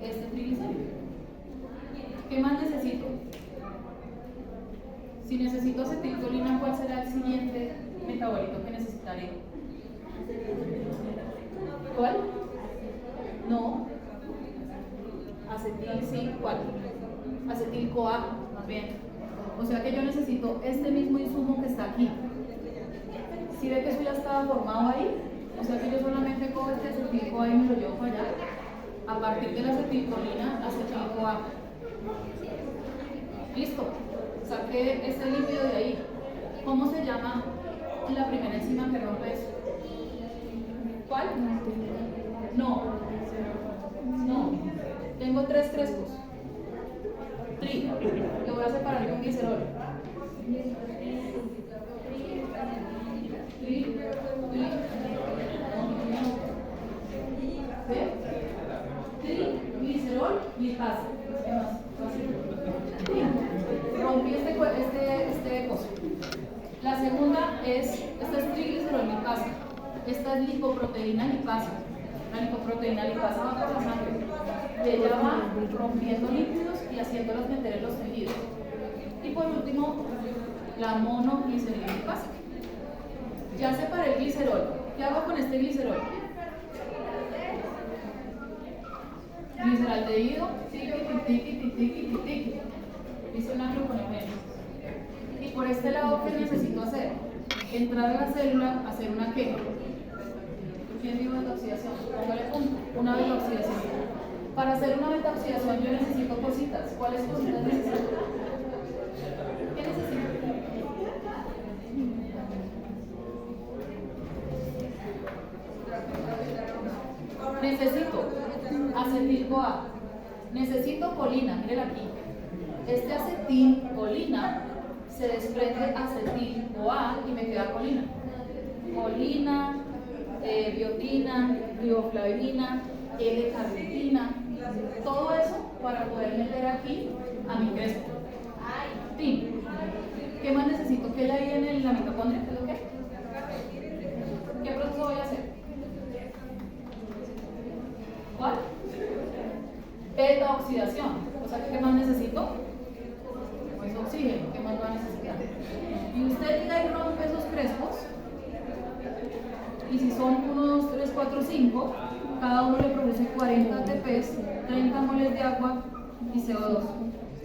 este triglicérido. ¿Qué más necesito? Si necesito acetilcolina, ¿cuál será el siguiente metabólito que necesitaré? ¿Cuál? No. Acetil, sí, ¿cuál? Acetil-CoA, más bien. O sea que yo necesito este mismo insumo que está aquí. ¿Sí ve que eso ya estaba formado ahí? O sea que yo solamente cojo este acetil-CoA y me lo llevo para allá. A partir de la acetilcolina, acetil-CoA. Listo. Saqué este lípido de ahí. ¿Cómo se llama la primera enzima que rompe eso? ¿Cuál? No. No. Tengo 3 crespos. Tri. Lo voy a separar con glicerol. ¿Ve? Triglicerol, lipasa. ¿Qué más? Rompí este coso. La segunda esta es triglicerol lipasa. Esta es lipoproteína lipasa. La lipoproteína lipasa va por la sangre. Y ella va rompiendo lípidos y haciéndolos meter en los tejidos. Y por último, la monoglicerina lipasa. Ya separé el glicerol. ¿Qué hago con este glicerol? Glicerdaldehído, tiqui, tiqui, tiqui, tiqui. Dice una gluconeogénesis. Y por este lado, ¿qué necesito hacer? Entrar a la célula, hacer una ¿qué? ¿Quién dijo beta-oxidación? Póngale punto. Una beta-oxidación. Para hacer una beta-oxidación yo necesito cositas. ¿Cuáles cositas necesito? ¿Qué necesito? Necesito acetil-CoA. Necesito colina, mírenla aquí. Este acetil-colina se desprende acetil-CoA y me queda colina. Colina, biotina, rioflavina, L-carnitina, todo eso para poder meter aquí a mi crespo. Tin. ¿Qué más necesito? ¿Qué hay en la mitocondria? ¿Qué es lo que? ¿Qué proceso voy a hacer? ¿Cuál? Beta-oxidación. O sea, ¿qué más necesito? Pues oxígeno. ¿Qué más va a necesitar? Y usted llega y rompe esos crespos. Y si son 1, 2, 3, 4, 5, cada uno le produce 40 ATPs, 30 moles de agua y CO2.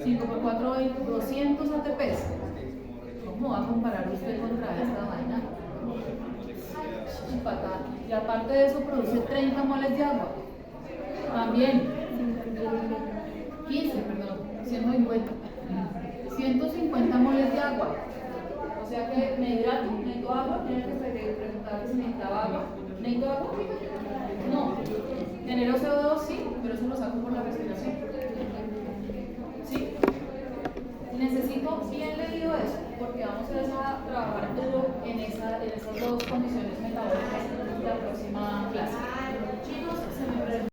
5 por 4, 20, 200 ATPs. ¿Cómo va a comparar usted contra esta vaina? Fatal. Y aparte de eso produce 30 moles de agua. También 15, perdón, 150. 150 moles de agua. O sea que me hidrato, necesito agua, tiene que preguntar si necesitaba agua. ¿Necesito agua? No. Genero CO2, sí, pero eso lo saco por la respiración. ¿Sí? Necesito bien leído eso, porque vamos a trabajar duro en esas dos condiciones metabólicas en la próxima clase.